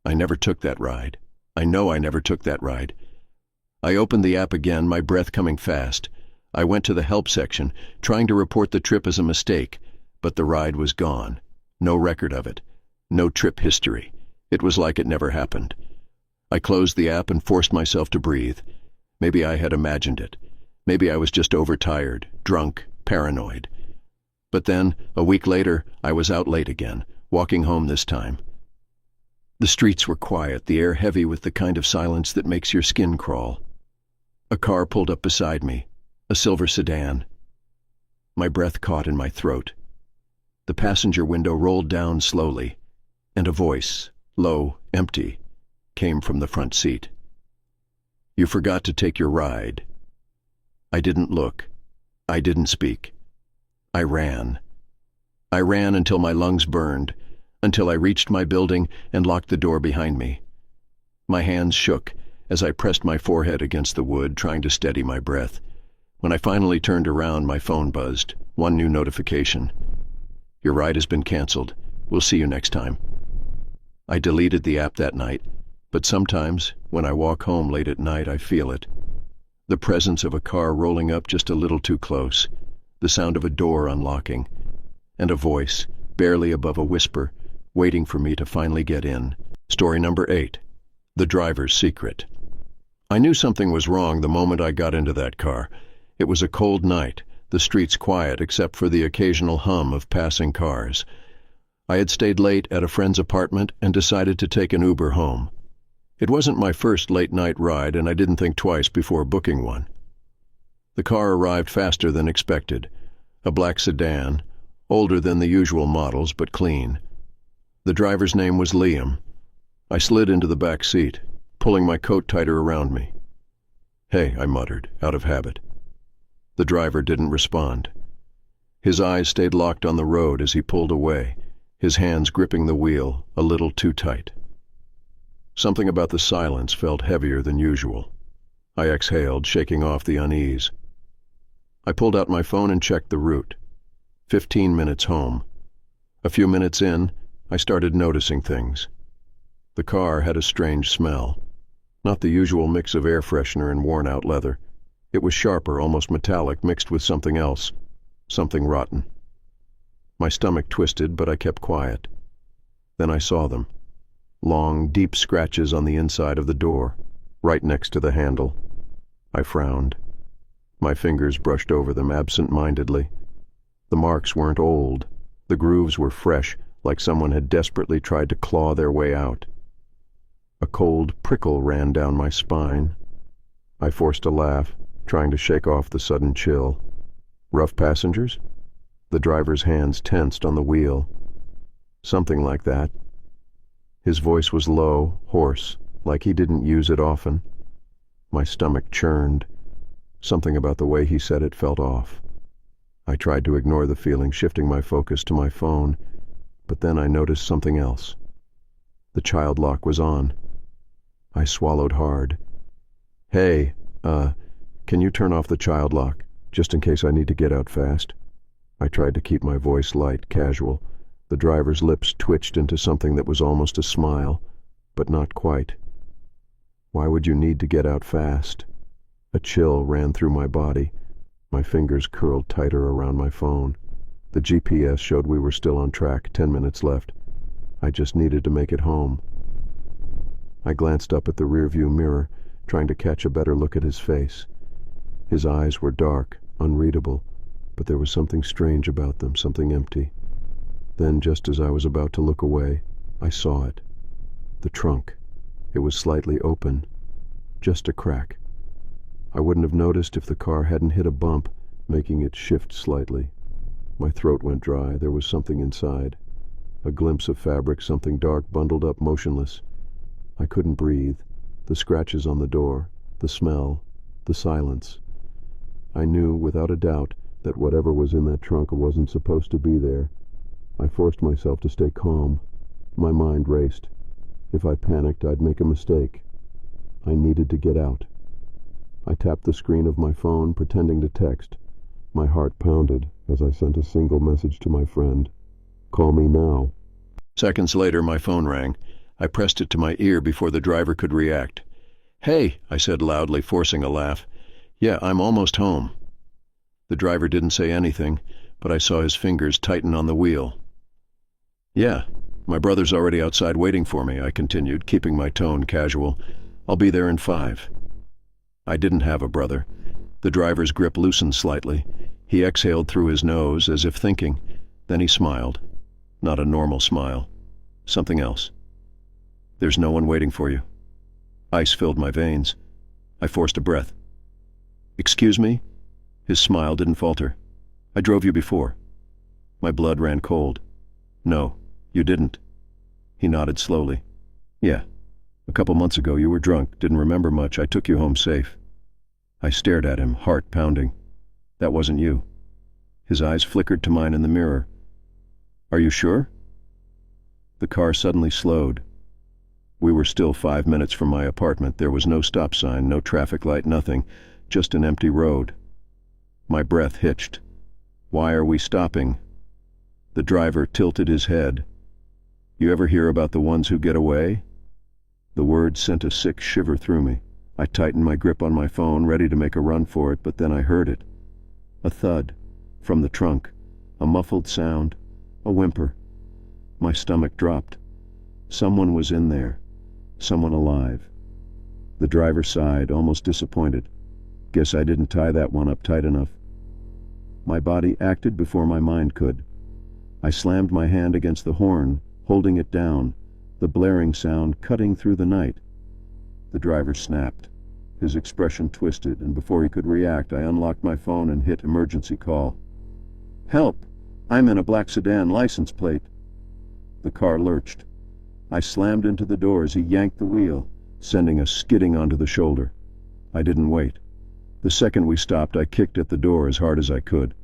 I never took that ride. I know I never took that ride. I opened the app again, my breath coming fast. I went to the help section, trying to report the trip as a mistake, but the ride was gone. No record of it. No trip history. It was like it never happened. I closed the app and forced myself to breathe. Maybe I had imagined it. Maybe I was just overtired, drunk, paranoid. But then, a week later, I was out late again, walking home this time. The streets were quiet, the air heavy with the kind of silence that makes your skin crawl. A car pulled up beside me, a silver sedan. My breath caught in my throat. The passenger window rolled down slowly, and a voice, low, empty, came from the front seat. "You forgot to take your ride." I didn't look. I didn't speak. I ran. I ran until my lungs burned, until I reached my building and locked the door behind me. My hands shook as I pressed my forehead against the wood, trying to steady my breath. When I finally turned around, my phone buzzed. One new notification. "Your ride has been canceled. We'll see you next time." I deleted the app that night, but sometimes, when I walk home late at night, I feel it. The presence of a car rolling up just a little too close, the sound of a door unlocking, and a voice, barely above a whisper, waiting for me to finally get in. Story number 8. The Driver's Secret. I knew something was wrong the moment I got into that car. It was a cold night, the streets quiet except for the occasional hum of passing cars. I had stayed late at a friend's apartment and decided to take an Uber home. It wasn't my first late-night ride, and I didn't think twice before booking one. The car arrived faster than expected. A black sedan, older than the usual models but clean. The driver's name was Liam. I slid into the back seat, pulling my coat tighter around me. "Hey," I muttered, out of habit. The driver didn't respond. His eyes stayed locked on the road as he pulled away, his hands gripping the wheel a little too tight. Something about the silence felt heavier than usual. I exhaled, shaking off the unease. I pulled out my phone and checked the route. 15 minutes home. A few minutes in, I started noticing things. The car had a strange smell. Not the usual mix of air freshener and worn-out leather. It was sharper, almost metallic, mixed with something else. Something rotten. My stomach twisted, but I kept quiet. Then I saw them. Long, deep scratches on the inside of the door, right next to the handle. I frowned. My fingers brushed over them absent-mindedly. The marks weren't old. The grooves were fresh, like someone had desperately tried to claw their way out. A cold prickle ran down my spine. I forced a laugh, trying to shake off the sudden chill. Rough passengers? The driver's hands tensed on the wheel. Something like that. His voice was low, hoarse, like he didn't use it often. My stomach churned. Something about the way he said it felt off. I tried to ignore the feeling, shifting my focus to my phone, but then I noticed something else. The child lock was on. I swallowed hard. "Hey, can you turn off the child lock, just in case I need to get out fast?" I tried to keep my voice light, casual. The driver's lips twitched into something that was almost a smile, but not quite. Why would you need to get out fast? A chill ran through my body. My fingers curled tighter around my phone. The GPS showed we were still on track, 10 minutes left. I just needed to make it home. I glanced up at the rearview mirror, trying to catch a better look at his face. His eyes were dark, unreadable, but there was something strange about them, something empty. Then, just as I was about to look away, I saw it. The trunk. It was slightly open. Just a crack. I wouldn't have noticed if the car hadn't hit a bump, making it shift slightly. My throat went dry. There was something inside. A glimpse of fabric, something dark, bundled up, motionless. I couldn't breathe. The scratches on the door, the smell, the silence. I knew, without a doubt, that whatever was in that trunk wasn't supposed to be there. I forced myself to stay calm. My mind raced. If I panicked, I'd make a mistake. I needed to get out. I tapped the screen of my phone, pretending to text. My heart pounded as I sent a single message to my friend. "Call me now." Seconds later, my phone rang. I pressed it to my ear before the driver could react. "Hey," I said loudly, forcing a laugh. "Yeah, I'm almost home." The driver didn't say anything, but I saw his fingers tighten on the wheel. "Yeah, my brother's already outside waiting for me," I continued, keeping my tone casual. "I'll be there in 5. I didn't have a brother. The driver's grip loosened slightly. He exhaled through his nose, as if thinking. Then he smiled. Not a normal smile. Something else. "There's no one waiting for you." Ice filled my veins. I forced a breath. "Excuse me?" His smile didn't falter. "I drove you before." My blood ran cold. "No, you didn't." He nodded slowly. "Yeah. A couple months ago you were drunk, didn't remember much. I took you home safe." I stared at him, heart pounding. "That wasn't you." His eyes flickered to mine in the mirror. "Are you sure?" The car suddenly slowed. We were still 5 minutes from my apartment. There was no stop sign, no traffic light, nothing. Just an empty road. My breath hitched. "Why are we stopping?" The driver tilted his head. "You ever hear about the ones who get away?" The word sent a sick shiver through me. I tightened my grip on my phone, ready to make a run for it, but then I heard it. A thud. From the trunk. A muffled sound. A whimper. My stomach dropped. Someone was in there. Someone alive. The driver sighed, almost disappointed. Guess I didn't tie that one up tight enough. My body acted before my mind could. I slammed my hand against the horn, holding it down, the blaring sound cutting through the night. The driver snapped. His expression twisted, and before he could react, I unlocked my phone and hit emergency call. "Help! I'm in a black sedan license plate." The car lurched. I slammed into the door as he yanked the wheel, sending us skidding onto the shoulder. I didn't wait. The second we stopped, I kicked at the door as hard as I could.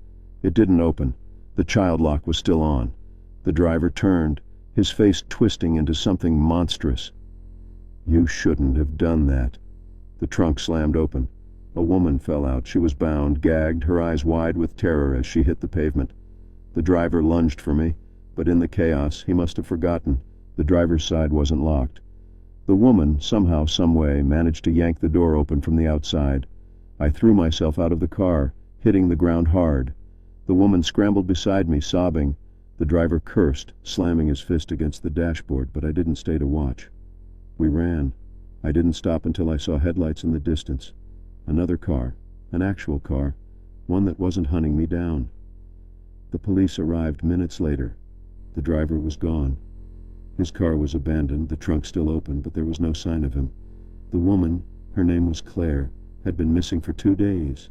It didn't open. The child lock was still on. The driver turned, his face twisting into something monstrous. "You shouldn't have done that." The trunk slammed open. A woman fell out. She was bound, gagged, her eyes wide with terror as she hit the pavement. The driver lunged for me, but in the chaos, he must have forgotten. The driver's side wasn't locked. The woman, somehow, someway, managed to yank the door open from the outside. I threw myself out of the car, hitting the ground hard. The woman scrambled beside me, sobbing. The driver cursed, slamming his fist against the dashboard, but I didn't stay to watch. We ran. I didn't stop until I saw headlights in the distance. Another car, an actual car, one that wasn't hunting me down. The police arrived minutes later. The driver was gone. His car was abandoned, the trunk still open, but there was no sign of him. The woman, her name was Claire, had been missing for 2 days.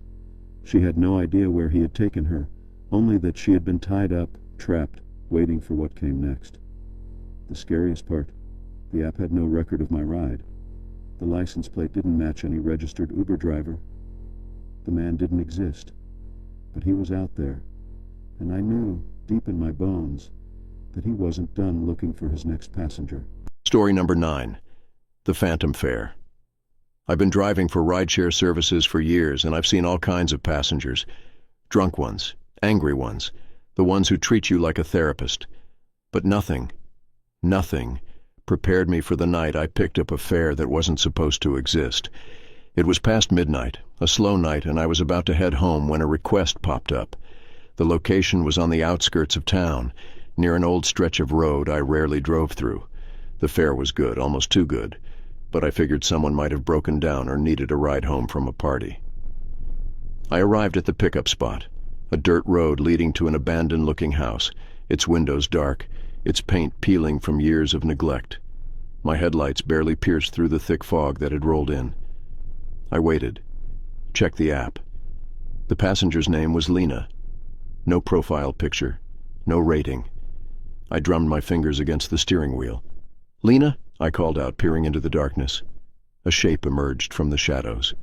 She had no idea where he had taken her, only that she had been tied up, trapped, waiting for what came next. The scariest part, the app had no record of my ride. The license plate didn't match any registered Uber driver. The man didn't exist. But he was out there, and I knew, deep in my bones, that he wasn't done looking for his next passenger. Story number 9. The Phantom Fare. I've been driving for rideshare services for years, and I've seen all kinds of passengers. Drunk ones, angry ones, the ones who treat you like a therapist. But nothing prepared me for the night I picked up a fare that wasn't supposed to exist. It was past midnight, a slow night, and I was about to head home when a request popped up. The location was on the outskirts of town, near an old stretch of road I rarely drove through. The fare was good, almost too good, but I figured someone might have broken down or needed a ride home from a party. I arrived at the pickup spot, a dirt road leading to an abandoned-looking house, its windows dark, its paint peeling from years of neglect. My headlights barely pierced through the thick fog that had rolled in. I waited, checked the app. The passenger's name was Lena. No profile picture, no rating. I drummed my fingers against the steering wheel. "Lena?" I called out, peering into the darkness. A shape emerged from the shadows.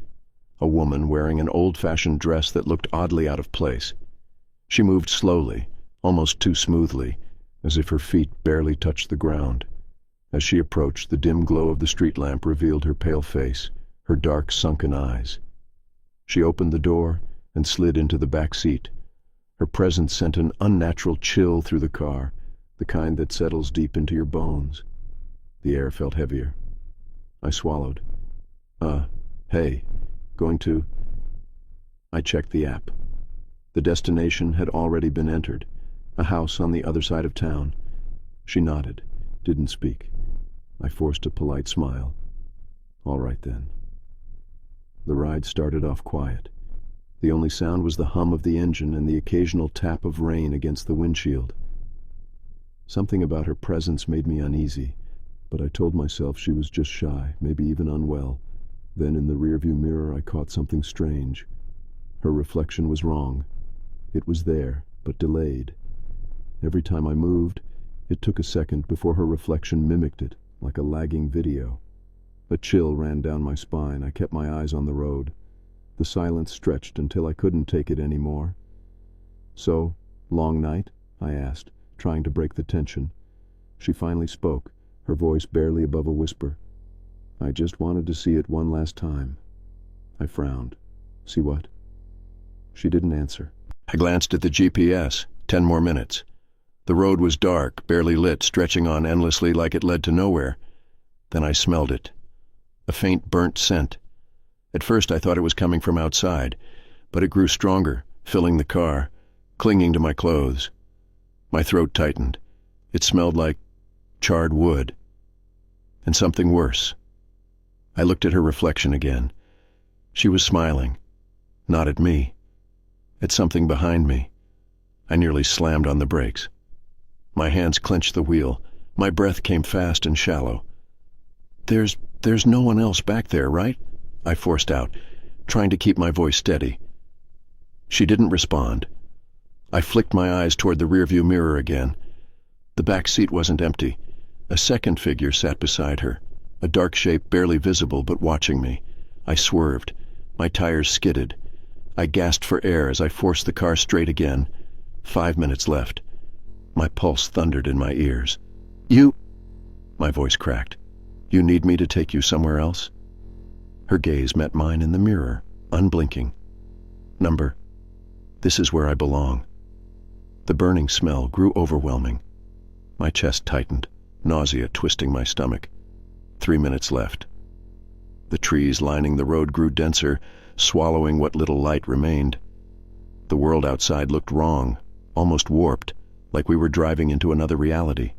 A woman wearing an old-fashioned dress that looked oddly out of place. She moved slowly, almost too smoothly, as if her feet barely touched the ground. As she approached, the dim glow of the street lamp revealed her pale face, her dark, sunken eyes. She opened the door and slid into the back seat. Her presence sent an unnatural chill through the car, the kind that settles deep into your bones. The air felt heavier. I swallowed. Hey, going to..." I checked the app. The destination had already been entered, a house on the other side of town. She nodded, didn't speak. I forced a polite smile. All right then. The ride started off quiet. The only sound was the hum of the engine and the occasional tap of rain against the windshield. Something about her presence made me uneasy, but I told myself she was just shy, maybe even unwell. Then in the rearview mirror I caught something strange. Her reflection was wrong. It was there, but delayed. Every time I moved, it took a second before her reflection mimicked it, like a lagging video. A chill ran down my spine. I kept my eyes on the road. The silence stretched until I couldn't take it any more. "So, long night?" I asked, trying to break the tension. She finally spoke, her voice barely above a whisper. "I just wanted to see it one last time." I frowned. "See what?" She didn't answer. I glanced at the GPS. 10 more minutes. The road was dark, barely lit, stretching on endlessly like it led to nowhere. Then I smelled it. A faint burnt scent. At first I thought it was coming from outside, but it grew stronger, filling the car, clinging to my clothes. My throat tightened. It smelled like charred wood. And something worse. I looked at her reflection again. She was smiling. Not at me. At something behind me. I nearly slammed on the brakes. My hands clenched the wheel. My breath came fast and shallow. There's no one else back there, right? I forced out, trying to keep my voice steady. She didn't respond. I flicked my eyes toward the rearview mirror again. The back seat wasn't empty. A second figure sat beside her, a dark shape barely visible but watching me. I swerved. My tires skidded. I gasped for air as I forced the car straight again. 5 minutes left. My pulse thundered in my ears. "You—" My voice cracked. "You need me to take you somewhere else?" Her gaze met mine in the mirror, unblinking. "Number. This is where I belong." The burning smell grew overwhelming. My chest tightened, nausea twisting my stomach. 3 minutes left. The trees lining the road grew denser, swallowing what little light remained. The world outside looked wrong, almost warped, like we were driving into another reality.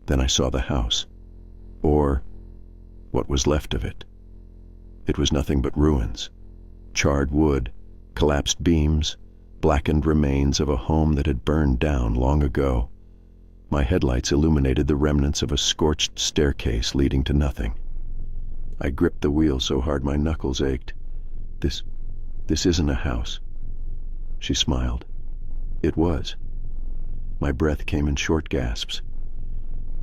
Then I saw the house. Or what was left of it. It was nothing but ruins. Charred wood, collapsed beams, blackened remains of a home that had burned down long ago. My headlights illuminated the remnants of a scorched staircase leading to nothing. I gripped the wheel so hard my knuckles ached. This isn't a house." She smiled. It was. My breath came in short gasps.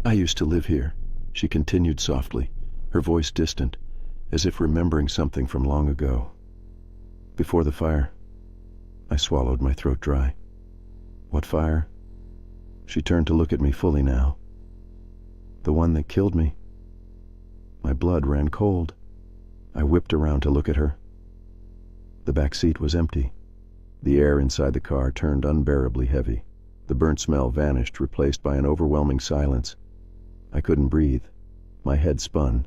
"I used to live here," she continued softly, her voice distant, as if remembering something from long ago. "Before the fire." I swallowed, my throat dry. "What fire?" She turned to look at me fully now. "The one that killed me." My blood ran cold. I whipped around to look at her. The back seat was empty. The air inside the car turned unbearably heavy. The burnt smell vanished, replaced by an overwhelming silence. I couldn't breathe. My head spun.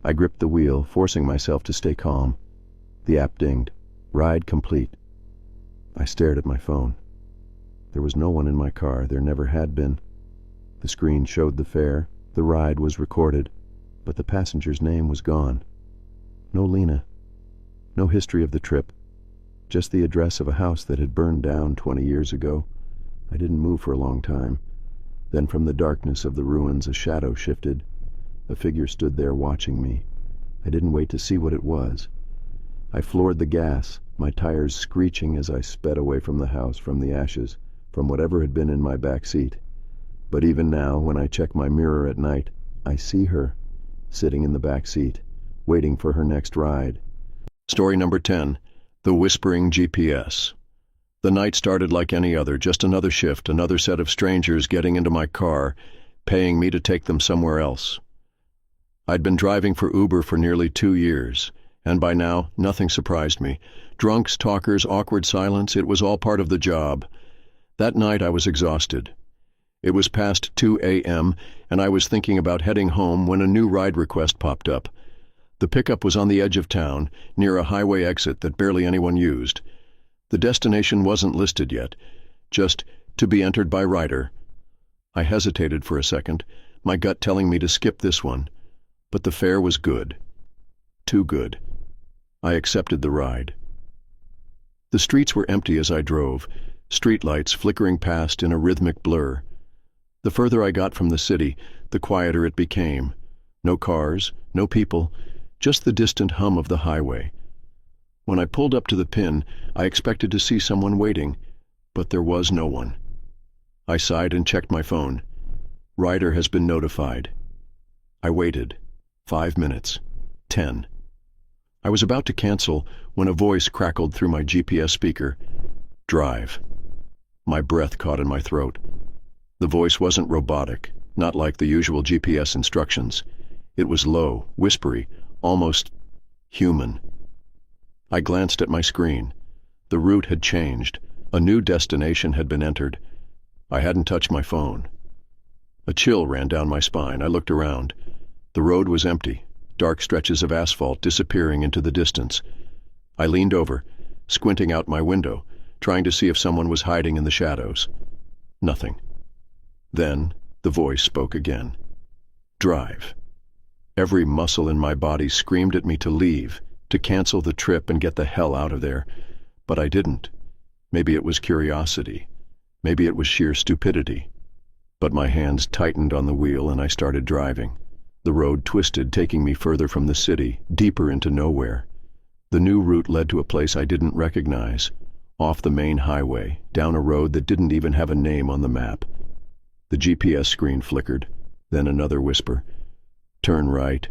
I gripped the wheel, forcing myself to stay calm. The app dinged. Ride complete. I stared at my phone. There was no one in my car. There never had been. The screen showed the fare. The ride was recorded, but the passenger's name was gone. No Lena. No history of the trip. Just the address of a house that had burned down 20 years ago. I didn't move for a long time. Then from the darkness of the ruins a shadow shifted. A figure stood there watching me. I didn't wait to see what it was. I floored the gas, my tires screeching as I sped away from the house, from the ashes, from whatever had been in my back seat. But even now, when I check my mirror at night, I see her, sitting in the back seat, waiting for her next ride. Story number 10. The Whispering GPS. The night started like any other, just another shift, another set of strangers getting into my car, paying me to take them somewhere else. I'd been driving for Uber for nearly 2 years, and by now, nothing surprised me. Drunks, talkers, awkward silence, it was all part of the job. That night I was exhausted. It was past 2 a.m., and I was thinking about heading home when a new ride request popped up. The pickup was on the edge of town, near a highway exit that barely anyone used. The destination wasn't listed yet, just to be entered by rider. I hesitated for a second, my gut telling me to skip this one, but the fare was good. Too good. I accepted the ride. The streets were empty as I drove, streetlights flickering past in a rhythmic blur. The further I got from the city, the quieter it became. No cars, no people, just the distant hum of the highway. When I pulled up to the pin, I expected to see someone waiting, but there was no one. I sighed and checked my phone. Rider has been notified. I waited. 5 minutes. 10. I was about to cancel when a voice crackled through my GPS speaker. Drive. My breath caught in my throat. The voice wasn't robotic, not like the usual GPS instructions. It was low, whispery, almost human. I glanced at my screen. The route had changed. A new destination had been entered. I hadn't touched my phone. A chill ran down my spine. I looked around. The road was empty, dark stretches of asphalt disappearing into the distance. I leaned over, squinting out my window, trying to see if someone was hiding in the shadows. Nothing. Then the voice spoke again. Drive. Every muscle in my body screamed at me to leave, to cancel the trip and get the hell out of there, but I didn't. Maybe it was curiosity. Maybe it was sheer stupidity. But my hands tightened on the wheel and I started driving. The road twisted, taking me further from the city, deeper into nowhere. The new route led to a place I didn't recognize, off the main highway, down a road that didn't even have a name on the map. The GPS screen flickered, then another whisper. Turn right.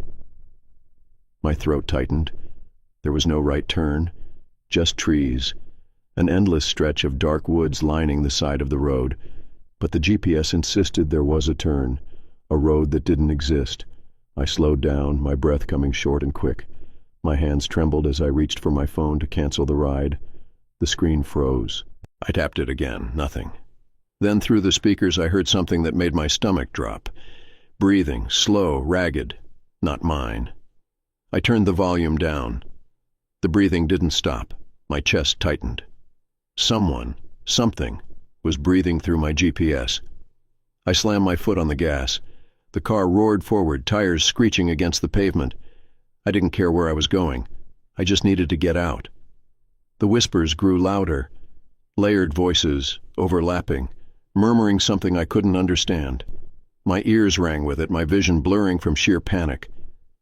My throat tightened. There was no right turn, just trees, an endless stretch of dark woods lining the side of the road. But the GPS insisted there was a turn, a road that didn't exist. I slowed down, my breath coming short and quick. My hands trembled as I reached for my phone to cancel the ride. The screen froze. I tapped it again, nothing. Then through the speakers I heard something that made my stomach drop. Breathing, slow, ragged, not mine. I turned the volume down. The breathing didn't stop. My chest tightened. Someone, something, was breathing through my GPS. I slammed my foot on the gas. The car roared forward, tires screeching against the pavement. I didn't care where I was going. I just needed to get out. The whispers grew louder, layered voices, overlapping, murmuring something I couldn't understand. My ears rang with it, my vision blurring from sheer panic.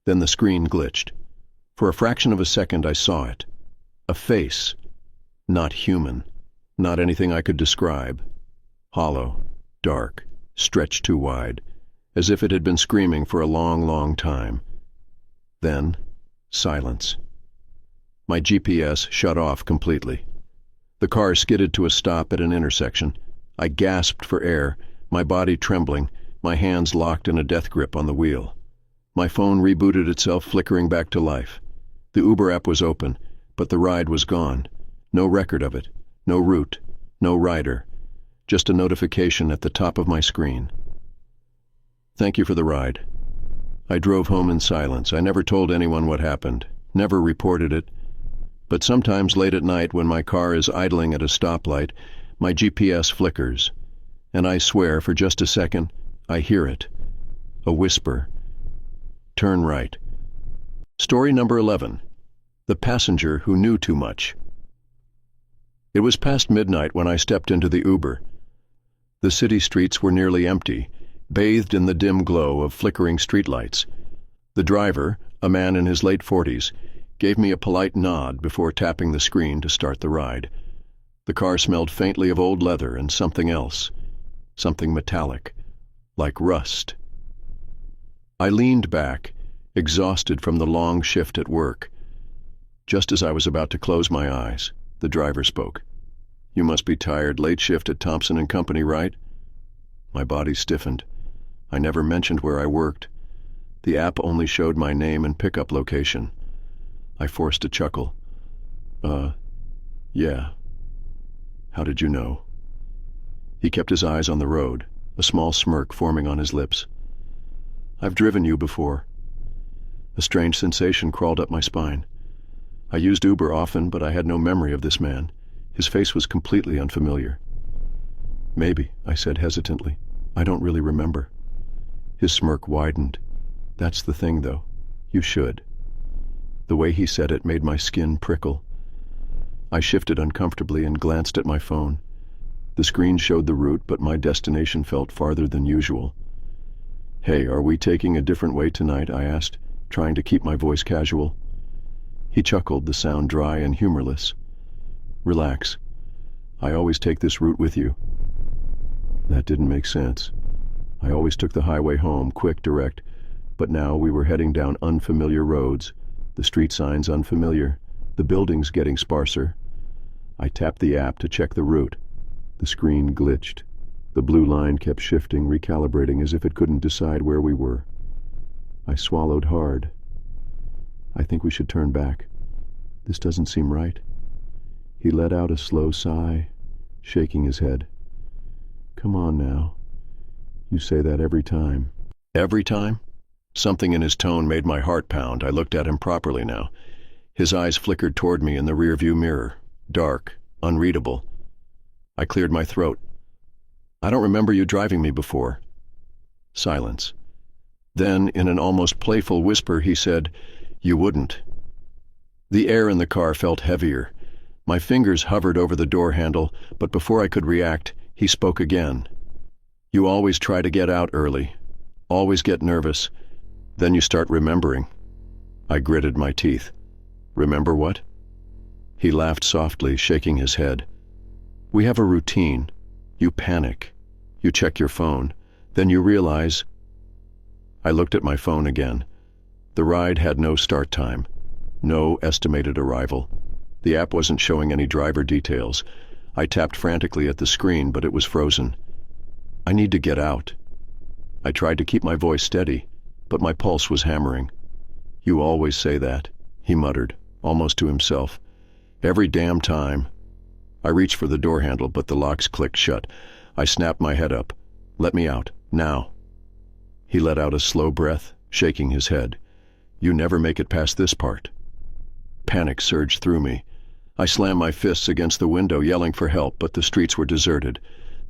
Then the screen glitched. For a fraction of a second I saw it. A face. Not human. Not anything I could describe. Hollow, dark, stretched too wide, as if it had been screaming for a long, long time. Then, silence. My GPS shut off completely. The car skidded to a stop at an intersection. I gasped for air, my body trembling, my hands locked in a death grip on the wheel. My phone rebooted itself, flickering back to life. The Uber app was open, but the ride was gone. No record of it, no route, no rider, just a notification at the top of my screen. Thank you for the ride. I drove home in silence. I never told anyone what happened, never reported it. But sometimes late at night when my car is idling at a stoplight, my GPS flickers, and I swear for just a second, I hear it. A whisper. Turn right. Story number 11. The Passenger Who Knew Too Much. It was past midnight when I stepped into the Uber. The city streets were nearly empty, bathed in the dim glow of flickering streetlights. The driver, a man in his late 40s, gave me a polite nod before tapping the screen to start the ride. The car smelled faintly of old leather and something else, something metallic, like rust. I leaned back, exhausted from the long shift at work. Just as I was about to close my eyes, the driver spoke. You must be tired, late shift at Thompson & Company, right? My body stiffened. I never mentioned where I worked. The app only showed my name and pickup location. I forced a chuckle. Yeah. How did you know? He kept his eyes on the road, a small smirk forming on his lips. I've driven you before. A strange sensation crawled up my spine. I used Uber often, but I had no memory of this man. His face was completely unfamiliar. Maybe, I said hesitantly. I don't really remember. His smirk widened. That's the thing, though. You should. The way he said it made my skin prickle. I shifted uncomfortably and glanced at my phone. The screen showed the route, but my destination felt farther than usual. Hey, are we taking a different way tonight? I asked, trying to keep my voice casual. He chuckled, the sound dry and humorless. Relax. I always take this route with you. That didn't make sense. I always took the highway home, quick, direct, but now we were heading down unfamiliar roads, the street signs unfamiliar, the buildings getting sparser. I tapped the app to check the route. The screen glitched. The blue line kept shifting, recalibrating as if it couldn't decide where we were. I swallowed hard. I think we should turn back. This doesn't seem right. He let out a slow sigh, shaking his head. Come on now. You say that every time. Every time? Something in his tone made my heart pound. I looked at him properly now. His eyes flickered toward me in the rearview mirror, dark, unreadable. I cleared my throat. "I don't remember you driving me before." Silence. Then, in an almost playful whisper, he said, "You wouldn't." The air in the car felt heavier. My fingers hovered over the door handle, but before I could react, he spoke again. "You always try to get out early, always get nervous, then you start remembering." I gritted my teeth. "Remember what?" He laughed softly, shaking his head. "We have a routine. You panic. You check your phone. Then you realize—" I looked at my phone again. The ride had no start time, no estimated arrival. The app wasn't showing any driver details. I tapped frantically at the screen, but it was frozen. "I need to get out." I tried to keep my voice steady, but my pulse was hammering. "You always say that," he muttered, almost to himself. "Every damn time." I reached for the door handle, but the locks clicked shut. I snapped my head up. "Let me out, now." He let out a slow breath, shaking his head. "You never make it past this part." Panic surged through me. I slammed my fists against the window, yelling for help, but the streets were deserted.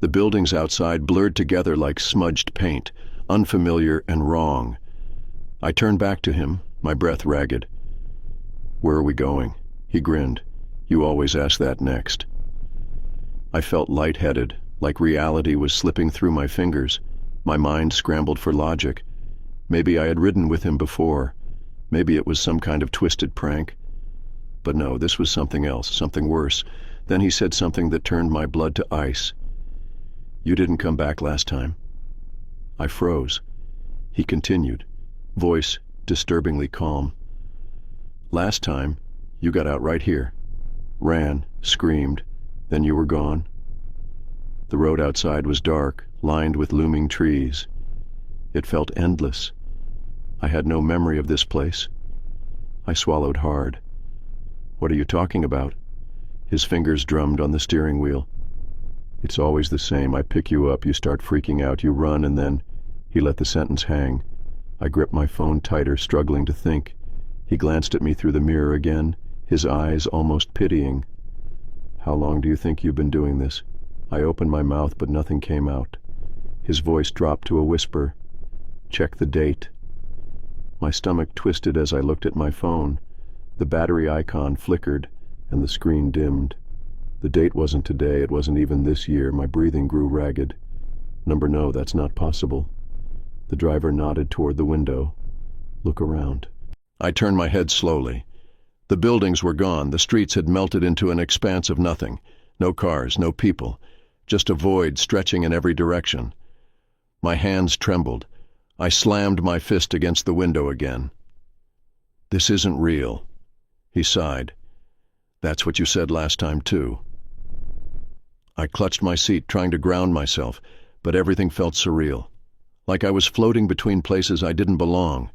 The buildings outside blurred together like smudged paint, unfamiliar and wrong. I turned back to him, my breath ragged. "Where are we going?" He grinned. "You always ask that next." I felt lightheaded, like reality was slipping through my fingers. My mind scrambled for logic. Maybe I had ridden with him before. Maybe it was some kind of twisted prank. But no, this was something else, something worse. Then he said something that turned my blood to ice. "You didn't come back last time." I froze. He continued, voice disturbingly calm. "Last time, you got out right here. Ran, screamed, then you were gone." The road outside was dark, lined with looming trees. It felt endless. I had no memory of this place. I swallowed hard. "What are you talking about?" His fingers drummed on the steering wheel. "It's always the same. I pick you up, you start freaking out, you run, and then—" He let the sentence hang. I gripped my phone tighter, struggling to think. He glanced at me through the mirror again, his eyes almost pitying. "How long do you think you've been doing this?" I opened my mouth, but nothing came out. His voice dropped to a whisper. "Check the date." My stomach twisted as I looked at my phone. The battery icon flickered, and the screen dimmed. The date wasn't today, it wasn't even this year. My breathing grew ragged. No, that's not possible." The driver nodded toward the window. "Look around." I turned my head slowly. The buildings were gone. The streets had melted into an expanse of nothing. No cars, no people. Just a void stretching in every direction. My hands trembled. I slammed my fist against the window again. "This isn't real." He sighed. "That's what you said last time, too." I clutched my seat, trying to ground myself, but everything felt surreal. Like I was floating between places I didn't belong.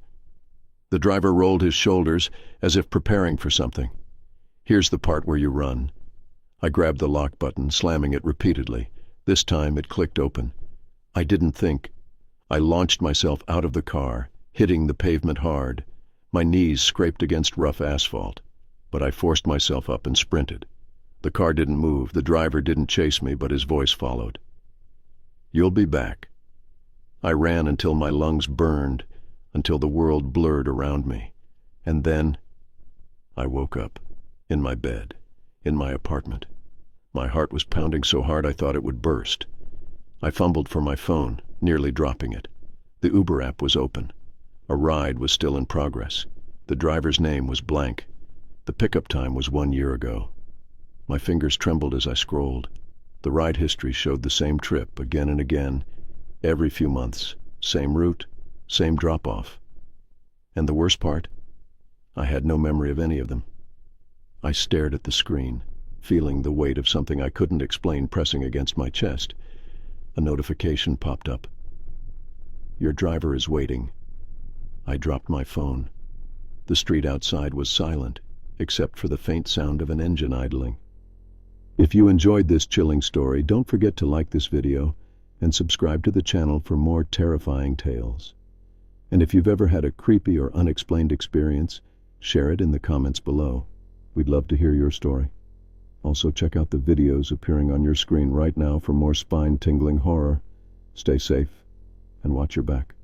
The driver rolled his shoulders, as if preparing for something. "Here's the part where you run." I grabbed the lock button, slamming it repeatedly. This time it clicked open. I didn't think. I launched myself out of the car, hitting the pavement hard. My knees scraped against rough asphalt. But I forced myself up and sprinted. The car didn't move, the driver didn't chase me, but his voice followed. "You'll be back." I ran until my lungs burned, until the world blurred around me. And then I woke up, in my bed, in my apartment. My heart was pounding so hard I thought it would burst. I fumbled for my phone, nearly dropping it. The Uber app was open. A ride was still in progress. The driver's name was blank. The pickup time was 1 year ago. My fingers trembled as I scrolled. The ride history showed the same trip again and again, every few months, same route, same drop-off. And the worst part? I had no memory of any of them. I stared at the screen, feeling the weight of something I couldn't explain pressing against my chest. A notification popped up. "Your driver is waiting." I dropped my phone. The street outside was silent, except for the faint sound of an engine idling. If you enjoyed this chilling story, don't forget to like this video and subscribe to the channel for more terrifying tales. And if you've ever had a creepy or unexplained experience, share it in the comments below. We'd love to hear your story. Also, check out the videos appearing on your screen right now for more spine-tingling horror. Stay safe and watch your back.